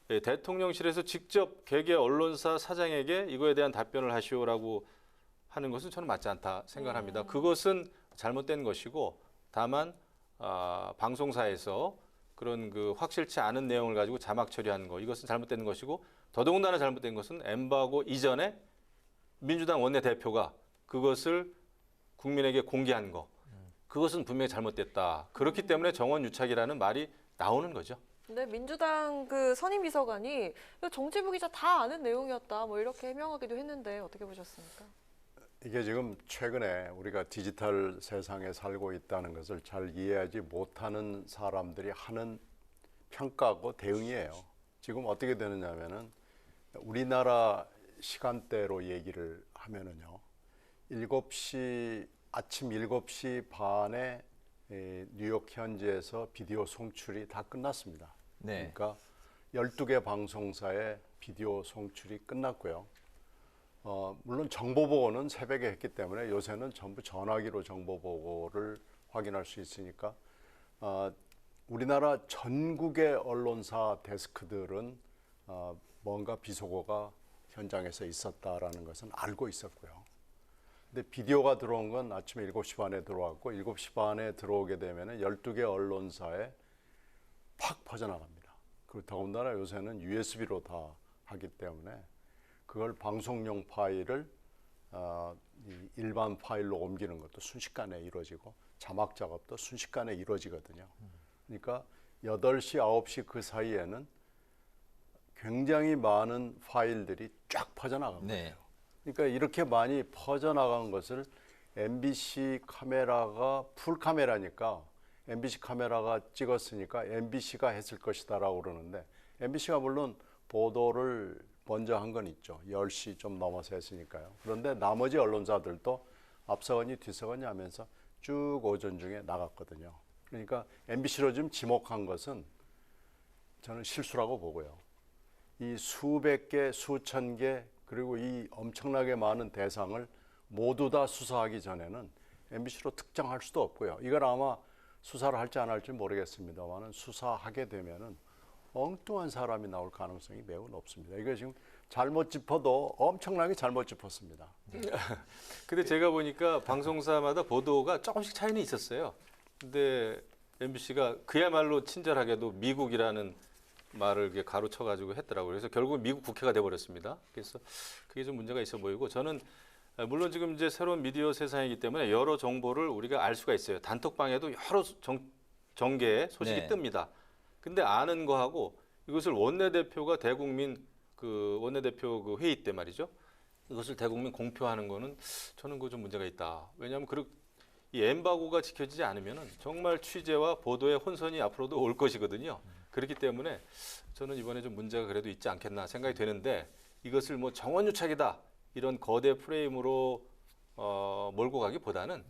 대통령실에서 직접 개개 언론사 사장에게 이거에 대한 답변을 하시오라고 하는 것은 저는 맞지 않다 생각합니다. 그것은 잘못된 것이고, 다만 방송사에서 그런 그 확실치 않은 내용을 가지고 자막 처리한 거, 이것은 잘못된 것이고, 더더군다나 잘못된 것은 엠바고 이전에 민주당 원내대표가 그것을 국민에게 공개한 거, 그것은 분명히 잘못됐다. 그렇기 때문에 정원 유착이라는 말이 나오는 거죠. 근데 민주당 그 선임 비서관이 정치부 기자 다 아는 내용이었다 뭐 이렇게 해명하기도 했는데 어떻게 보셨습니까? 이게 지금 최근에 우리가 디지털 세상에 살고 있다는 것을 잘 이해하지 못하는 사람들이 하는 평가고 대응이에요. 지금 어떻게 되느냐면은 우리나라 시간대로 얘기를 하면은요. 아침 7시 반에 뉴욕 현지에서 비디오 송출이 다 끝났습니다. 네. 그러니까 12개 방송사의 비디오 송출이 끝났고요. 물론 정보 보고는 새벽에 했기 때문에 요새는 전부 전화기로 정보 보고를 확인할 수 있으니까 우리나라 전국의 언론사 데스크들은 뭔가 비속어가 현장에서 있었다라는 것은 알고 있었고요. 근데 비디오가 들어온 건 아침에 7시 반에 들어왔고 7시 반에 들어오게 되면 12개 언론사에 팍 퍼져나갑니다. 그리고 더군다나 요새는 USB로 다 하기 때문에 그걸 방송용 파일을 일반 파일로 옮기는 것도 순식간에 이루어지고 자막 작업도 순식간에 이루어지거든요. 그러니까 8시, 9시 그 사이에는 굉장히 많은 파일들이 쫙 퍼져나간 거예요. 네. 그러니까 이렇게 많이 퍼져나간 것을 MBC 카메라가 풀카메라니까 MBC 카메라가 찍었으니까 MBC가 했을 것이다라고 그러는데, MBC가 물론 보도를 먼저 한 건 있죠. 10시 좀 넘어서 했으니까요. 그런데 나머지 언론사들도 앞서거니 뒤서거니 하면서 쭉 오전 중에 나갔거든요. 그러니까 MBC로 좀 지목한 것은 저는 실수라고 보고요. 이 수백 개, 수천 개, 그리고 이 엄청나게 많은 대상을 모두 다 수사하기 전에는 MBC로 특정할 수도 없고요. 이걸 아마 수사를 할지 안 할지 모르겠습니다만 수사하게 되면은 엉뚱한 사람이 나올 가능성이 매우 높습니다. 이거 지금 잘못 짚어도 엄청나게 잘못 짚었습니다. 근데 제가 보니까 방송사마다 보도가 조금씩 차이는 있었어요. 근데 MBC가 그야말로 친절하게도 미국이라는 말을 이렇게 가로쳐가지고 했더라고요. 그래서 결국은 미국 국회가 돼버렸습니다. 그래서 그게 좀 문제가 있어 보이고, 저는 물론 지금 이제 새로운 미디어 세상이기 때문에 여러 정보를 우리가 알 수가 있어요. 단톡방에도 여러 정계의 소식이 네. 뜹니다. 근데 아는 거하고 이것을 원내대표가 대국민 원내대표 그 회의 때 말이죠. 이것을 대국민 공표하는 거는 저는 그거 좀 문제가 있다. 왜냐하면 이 엠바고가 지켜지지 않으면은 정말 취재와 보도의 혼선이 앞으로도 올 것이거든요. 그렇기 때문에 저는 이번에 좀 문제가 그래도 있지 않겠나 생각이 되는데 이것을 뭐 정원유착이다 이런 거대 프레임으로 몰고 가기보다는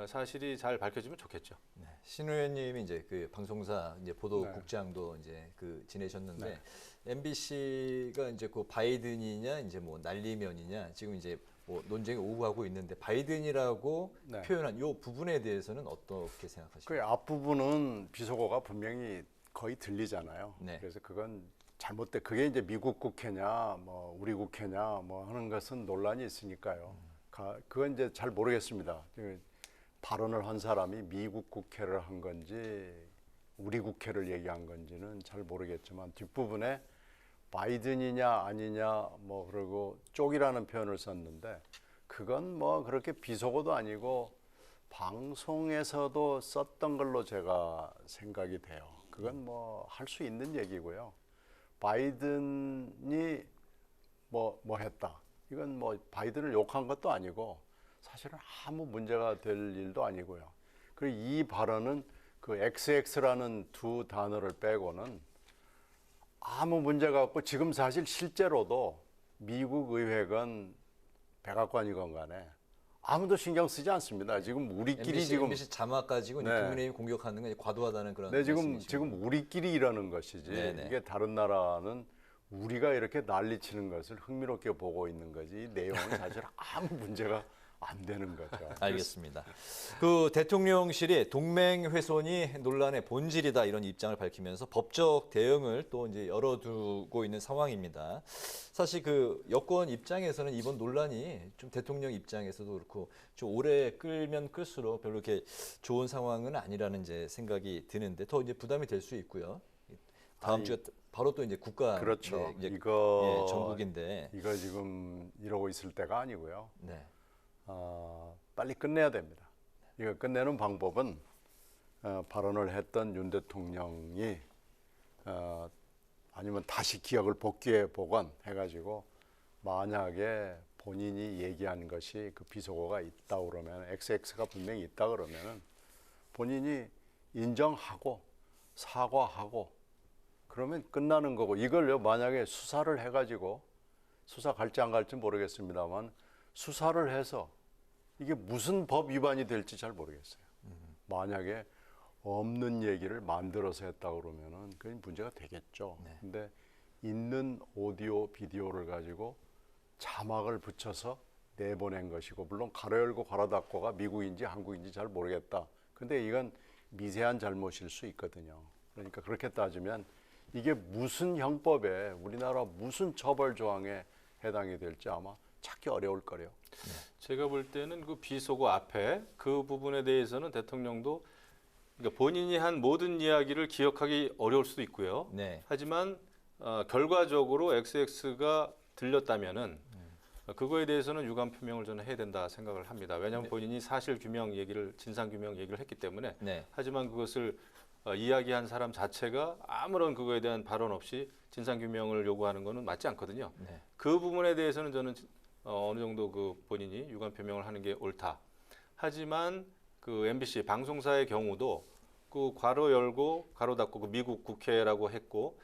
사실이 잘 밝혀지면 좋겠죠. 네. 신 의원님이 이제 그 방송사 이제 보도국장도 이제 그 지내셨는데 MBC가 이제 그 바이든이냐 이제 뭐 날리면이냐 지금 이제 뭐 논쟁이 오고 가고 있는데 바이든이라고 표현한 이 부분에 대해서는 어떻게 생각하십니까? 그 앞부분은 비속어가 분명히 거의 들리잖아요. 그래서 그건 잘못된 그게 이제 미국 국회냐 뭐 우리 국회냐 뭐 하는 것은 논란이 있으니까요. 그건 이제 잘 모르겠습니다. 발언을 한 사람이 미국 국회를 한 건지 우리 국회를 얘기한 건지는 잘 모르겠지만 뒷부분에 바이든이냐 아니냐 뭐 그러고 쪽이라는 표현을 썼는데 그건 뭐 그렇게 비속어도 아니고 방송에서도 썼던 걸로 제가 생각이 돼요. 그건 뭐 할 수 있는 얘기고요. 바이든이 뭐 했다. 이건 뭐 바이든을 욕한 것도 아니고 사실은 아무 문제가 될 일도 아니고요. 그리고 이 발언은 그 XX라는 두 단어를 빼고는 아무 문제가 없고 지금 사실 실제로도 미국 의회건 백악관이건 간에 아무도 신경 쓰지 않습니다. 지금 우리끼리 MBC 자막 가지고 국민의힘 공격하는 건 과도하다는 그런 지금 우리끼리 이러는 것이지 이게 다른 나라는 우리가 이렇게 난리치는 것을 흥미롭게 보고 있는 거지 이 내용은 사실 아무 문제가 안 되는 거죠. 알겠습니다. 그 대통령실이 동맹 훼손이 논란의 본질이다 이런 입장을 밝히면서 법적 대응을 또 이제 열어두고 있는 상황입니다. 사실 그 여권 입장에서는 이번 논란이 좀 대통령 입장에서도 그렇고 좀 오래 끌면 끌수록 별로 이렇게 좋은 상황은 아니라는 이제 생각이 드는데 더 이제 부담이 될 수 있고요. 다음 주에 바로 또 이제 국가 그렇죠. 이제 이거 전국인데 이거 지금 이러고 있을 때가 아니고요. 네. 빨리 끝내야 됩니다. 이거 끝내는 방법은 발언을 했던 윤 대통령이 아니면 다시 기억을 복귀해 보건 해가지고 만약에 본인이 얘기한 것이 그 비속어가 있다 그러면 XX가 분명히 있다 그러면은 본인이 인정하고 사과하고 그러면 끝나는 거고 이걸요 만약에 수사를 해가지고 수사 갈지 안 갈지 모르겠습니다만 수사를 해서 이게 무슨 법 위반이 될지 잘 모르겠어요. 만약에 없는 얘기를 만들어서 했다 그러면은 그게 문제가 되겠죠. 근데 있는 오디오 비디오를 가지고 자막을 붙여서 내보낸 것이고 물론 가로 열고 가로 닫고가 미국인지 한국인지 잘 모르겠다. 근데 이건 미세한 잘못일 수 있거든요. 그러니까 그렇게 따지면 이게 무슨 형법에 우리나라 무슨 처벌 조항에 해당이 될지 아마 찾기 어려울 거래요. 제가 볼 때는 그 비속어 앞에 그 부분에 대해서는 대통령도 그러니까 본인이 한 모든 이야기를 기억하기 어려울 수도 있고요. 하지만 결과적으로 XX가 들렸다면은 그거에 대해서는 유감 표명을 저는 해야 된다 생각을 합니다. 왜냐하면 본인이 사실 규명 얘기를 진상 규명 얘기를 했기 때문에. 하지만 그것을 이야기한 사람 자체가 아무런 그거에 대한 발언 없이 진상 규명을 요구하는 것은 맞지 않거든요. 그 부분에 대해서는 저는 어느 정도 그 본인이 유감 표명을 하는 게 옳다. 하지만 그 MBC 방송사의 경우도 그 괄호 열고 가로 닫고 그 미국 국회라고 했고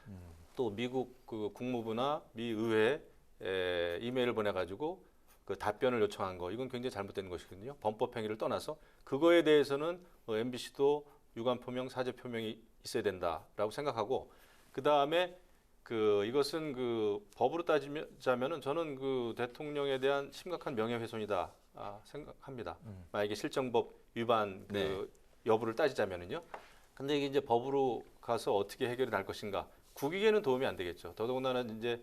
또 미국 그 국무부나 미 의회에 이메일을 보내가지고 그 답변을 요청한 거 이건 굉장히 잘못된 것이거든요. 범법 행위를 떠나서 그거에 대해서는 MBC도 유감 표명, 사죄 표명이 있어야 된다라고 생각하고 그 다음에 그 이것은 그 법으로 따지자면은 저는 그 대통령에 대한 심각한 명예훼손이다 생각합니다. 만약에 실정법 위반 그 여부를 따지자면은요. 근데 이게 이제 법으로 가서 어떻게 해결이 날 것인가? 국익에는 도움이 안 되겠죠. 더더군다나 이제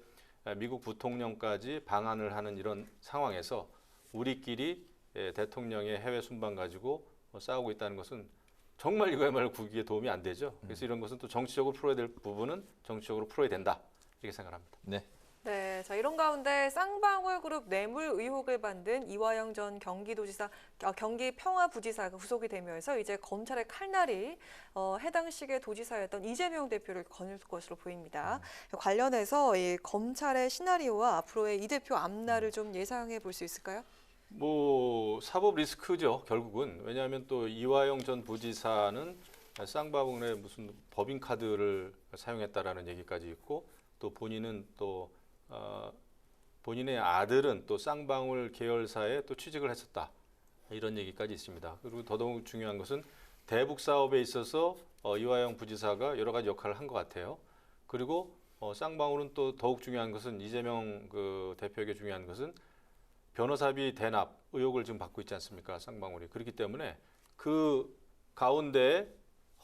미국 부통령까지 방한을 하는 이런 상황에서 우리끼리 대통령의 해외 순방 가지고 싸우고 있다는 것은 정말 이거야말로 국익에 도움이 안 되죠. 그래서 이런 것은 또 정치적으로 풀어야 될 부분은 정치적으로 풀어야 된다. 이렇게 생각합니다. 네, 자 이런 가운데 쌍방울 그룹 뇌물 의혹을 받은 이화영 전 경기도지사, 경기 평화부지사가 구속이 되면서 이제 검찰의 칼날이 해당 시기의 도지사였던 이재명 대표를 거닐 것으로 보입니다. 관련해서 이 검찰의 시나리오와 앞으로의 이 대표 앞날을 좀 예상해 볼 수 있을까요? 뭐 사법 리스크죠, 결국은. 왜냐하면 또 이화영 전 부지사는 쌍방울의 무슨 법인카드를 사용했다라는 얘기까지 있고, 또 본인은 또 본인의 아들은 또 쌍방울 계열사에 또 취직을 했었다, 이런 얘기까지 있습니다. 그리고 더더욱 중요한 것은 대북 사업에 있어서 이화영 부지사가 여러 가지 역할을 한 것 같아요. 그리고 쌍방울은 또 더욱 중요한 것은, 이재명 그 대표에게 중요한 것은 변호사비 대납 의혹을 지금 받고 있지 않습니까, 쌍방울이. 그렇기 때문에 그 가운데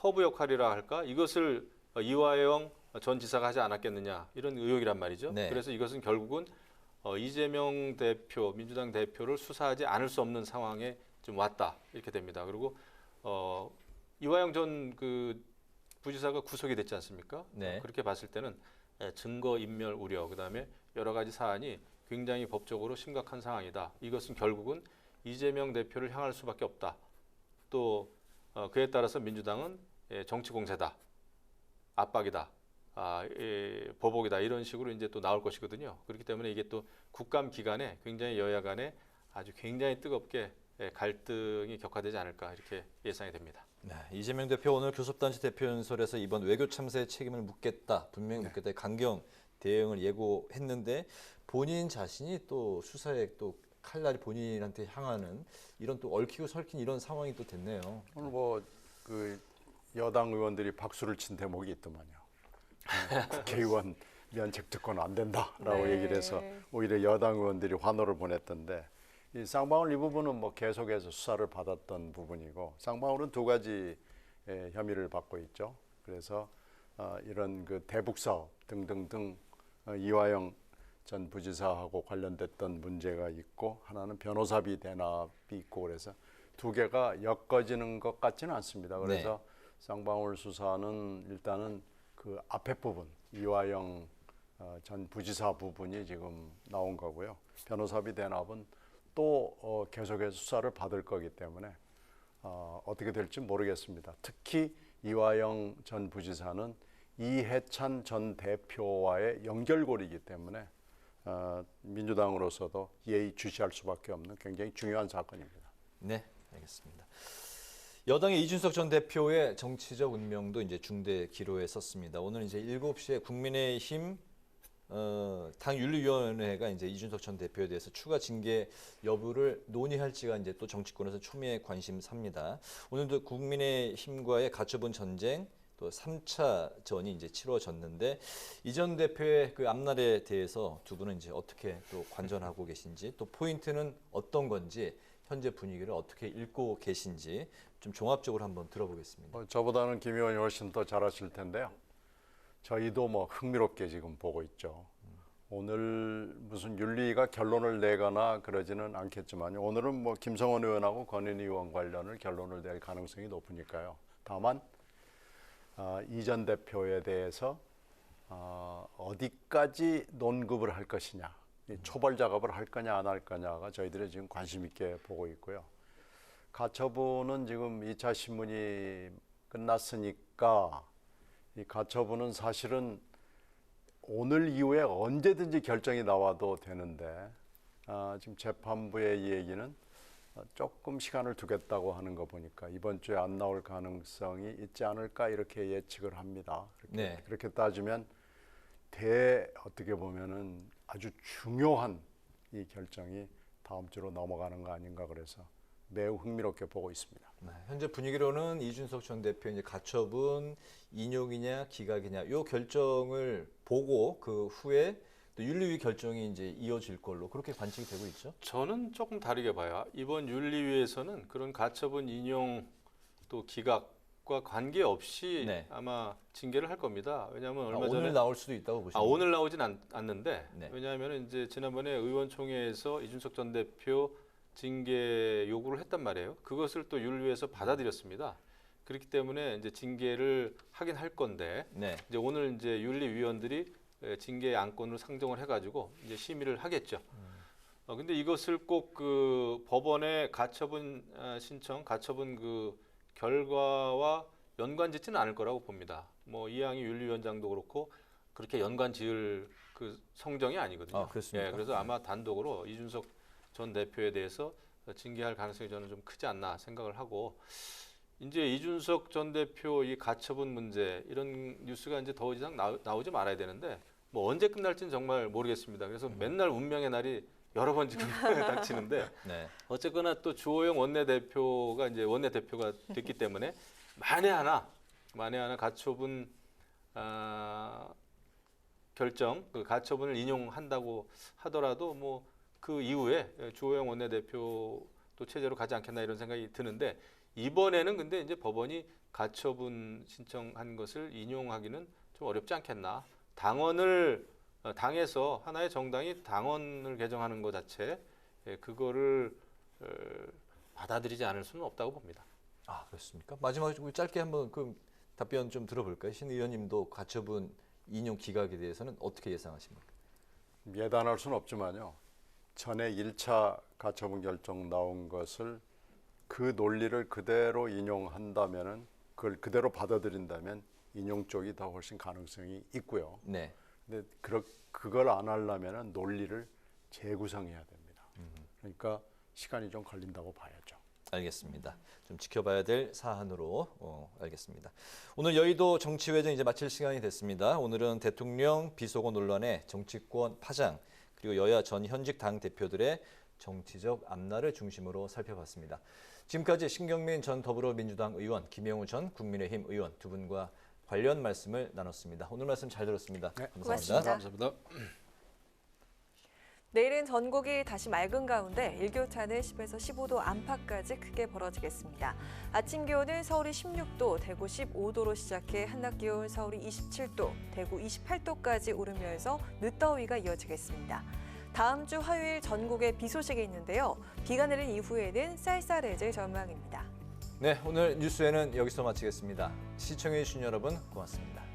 허브 역할이라 할까, 이것을 이화영 전 지사가 하지 않았겠느냐, 이런 의혹이란 말이죠. 네. 그래서 이것은 결국은 이재명 대표, 민주당 대표를 수사하지 않을 수 없는 상황에 좀 왔다, 이렇게 됩니다. 그리고 이화영 전 그 부지사가 구속이 됐지 않습니까? 네. 그렇게 봤을 때는 증거 인멸 우려, 그다음에 여러 가지 사안이 굉장히 법적으로 심각한 상황이다. 이것은 결국은 이재명 대표를 향할 수밖에 없다. 또 그에 따라서 민주당은 정치 공세다, 압박이다, 보복이다, 이런 식으로 이제 또 나올 것이거든요. 그렇기 때문에 이게 또 국감 기간에 굉장히 여야 간에 아주 굉장히 뜨겁게 갈등이 격화되지 않을까, 이렇게 예상이 됩니다. 네, 이재명 대표 오늘 교섭단체 대표 연설에서 이번 외교 참사의 책임을 묻겠다, 분명히 묻겠다, 강경 대응을 예고했는데, 본인 자신이 또 수사에 또 칼날이 본인한테 향하는 이런 또 얽히고 설킨 이런 상황이 또 됐네요. 오늘 뭐 그 여당 의원들이 박수를 친 대목이 있더만요. 국회의원 면책 특권 안 된다라고 네. 얘기를 해서 오히려 여당 의원들이 환호를 보냈던데, 이 쌍방울 이 부분은 뭐 계속해서 수사를 받았던 부분이고, 쌍방울은 두 가지 혐의를 받고 있죠. 그래서 이런 그 대북 사업 등등등 이화영 전 부지사하고 관련됐던 문제가 있고, 하나는 변호사비 대납이 있고, 그래서 두 개가 엮어지는 것 같지는 않습니다. 그래서 쌍방울 수사는 일단은 그 앞에 부분, 이화영 전 부지사 부분이 지금 나온 거고요. 변호사비 대납은 또 계속해서 수사를 받을 거기 때문에 어떻게 될지 모르겠습니다. 특히 이화영 전 부지사는 이해찬 전 대표와의 연결고리이기 때문에 민주당으로서도 예의주시할 수밖에 없는 굉장히 중요한 사건입니다. 네, 알겠습니다. 여당의 이준석 전 대표의 정치적 운명도 이제 중대 기로에 섰습니다. 오늘 이제 7시에 국민의힘 당윤리위원회가 이제 이준석 전 대표에 대해서 추가 징계 여부를 논의할지가 이제 또 정치권에서 초미의 관심사입니다. 오늘도 국민의힘과의 가처분 전쟁, 또 3차 전이 이제 치러졌는데, 이 전 대표의 그 앞날에 대해서 두 분은 이제 어떻게 또 관전하고 계신지, 또 포인트는 어떤 건지, 현재 분위기를 어떻게 읽고 계신지 좀 종합적으로 한번 들어보겠습니다. 저보다는 김 의원이 훨씬 더 잘하실 텐데요. 저희도 뭐 흥미롭게 지금 보고 있죠. 오늘 무슨 윤리가 결론을 내거나 그러지는 않겠지만, 오늘은 뭐 김성원 의원하고 권은희 의원 관련을 결론을 낼 가능성이 높으니까요. 다만 이 전 대표에 대해서 어디까지 논급을 할 것이냐, 초벌 작업을 할 거냐 안 할 거냐가 저희들이 지금 관심 있게 보고 있고요. 가처분은 지금 2차 신문이 끝났으니까 이 가처분은 사실은 오늘 이후에 언제든지 결정이 나와도 되는데, 지금 재판부의 얘기는 조금 시간을 두겠다고 하는 거 보니까 이번 주에 안 나올 가능성이 있지 않을까, 이렇게 예측을 합니다. 그렇게 따지면 어떻게 보면은 아주 중요한 이 결정이 다음 주로 넘어가는 거 아닌가, 그래서 매우 흥미롭게 보고 있습니다. 네, 현재 분위기로는 이준석 전 대표 이제 가처분 인용이냐 기각이냐 이 결정을 보고 그 후에 또 윤리위 결정이 이제 이어질 걸로 그렇게 관측이 되고 있죠. 저는 조금 다르게 봐요. 이번 윤리위에서는 그런 가처분 인용 또 기각과 관계없이 아마 징계를 할 겁니다. 왜냐하면 얼마 전에 오늘 나올 수도 있다고 보시면 오늘 나오진 않는데 왜냐하면 이제 지난번에 의원총회에서 이준석 전 대표 징계 요구를 했단 말이에요. 그것을 또 윤리위에서 받아들였습니다. 그렇기 때문에 이제 징계를 하긴 할 건데 이제 오늘 이제 윤리위원들이 징계 안건으로 상정을 해가지고 이제 심의를 하겠죠. 근데 이것을 꼭 그 법원의 가처분 신청, 가처분 그 결과와 연관짓지는 않을 거라고 봅니다. 뭐 이항희 윤리위원장도 그렇고 그렇게 연관지을 그 성정이 아니거든요. 그렇습니까? 그래서 아마 단독으로 이준석 전 대표에 대해서 징계할 가능성이 저는 좀 크지 않나 생각을 하고 이제 이준석 전 대표 이 가처분 문제 이런 뉴스가 이제 더 이상 나오지 말아야 되는데 뭐 언제 끝날지는 정말 모르겠습니다. 그래서 맨날 운명의 날이 여러 번 지금 닥치는데 네. 어쨌거나 또 주호영 원내대표가 이제 원내대표가 됐기 때문에 만에 하나 가처분 결정, 그 가처분을 인용한다고 하더라도 뭐 그 이후에 주호영 원내대표 또 체제로 가지 않겠나 이런 생각이 드는데 이번에는 근데 이제 법원이 가처분 신청한 것을 인용하기는 좀 어렵지 않겠나. 당에서 하나의 정당이 당원을 개정하는 것 자체 그거를 받아들이지 않을 수는 없다고 봅니다. 아, 그렇습니까? 마지막으로 짧게 한번 그 답변 좀 들어볼까요? 신 의원님도 가처분 인용 기각에 대해서는 어떻게 예상하십니까? 예단할 수는 없지만요. 전에 1차 가처분 결정 나온 것을 그 논리를 그대로 인용한다면은 그걸 그대로 받아들인다면 인용 쪽이 더 훨씬 가능성이 있고요. 네. 근데 그걸 안 하려면은 논리를 재구성해야 됩니다. 그러니까 시간이 좀 걸린다고 봐야죠. 알겠습니다. 좀 지켜봐야 될 사안으로 알겠습니다. 오늘 여의도 정치회전 이제 마칠 시간이 됐습니다. 오늘은 대통령 비속어 논란의 정치권 파장 그리고 여야 전 현직 당 대표들의 정치적 앞날을 중심으로 살펴봤습니다. 지금까지 신경민 전 더불어민주당 의원, 김영우 전 국민의힘 의원 두 분과 관련 말씀을 나눴습니다. 오늘 말씀 잘 들었습니다. 네, 감사합니다. 감사합니다. 내일은 전국이 다시 맑은 가운데 일교차는 10에서 15도 안팎까지 크게 벌어지겠습니다. 아침 기온은 서울이 16도, 대구 15도로 시작해 한낮 기온 서울이 27도, 대구 28도까지 오르면서 늦더위가 이어지겠습니다. 다음 주 화요일 전국에 비 소식이 있는데요. 비가 내린 이후에는 쌀쌀해질 전망입니다. 네, 오늘 뉴스에는 여기서 마치겠습니다. 시청해주신 여러분 고맙습니다.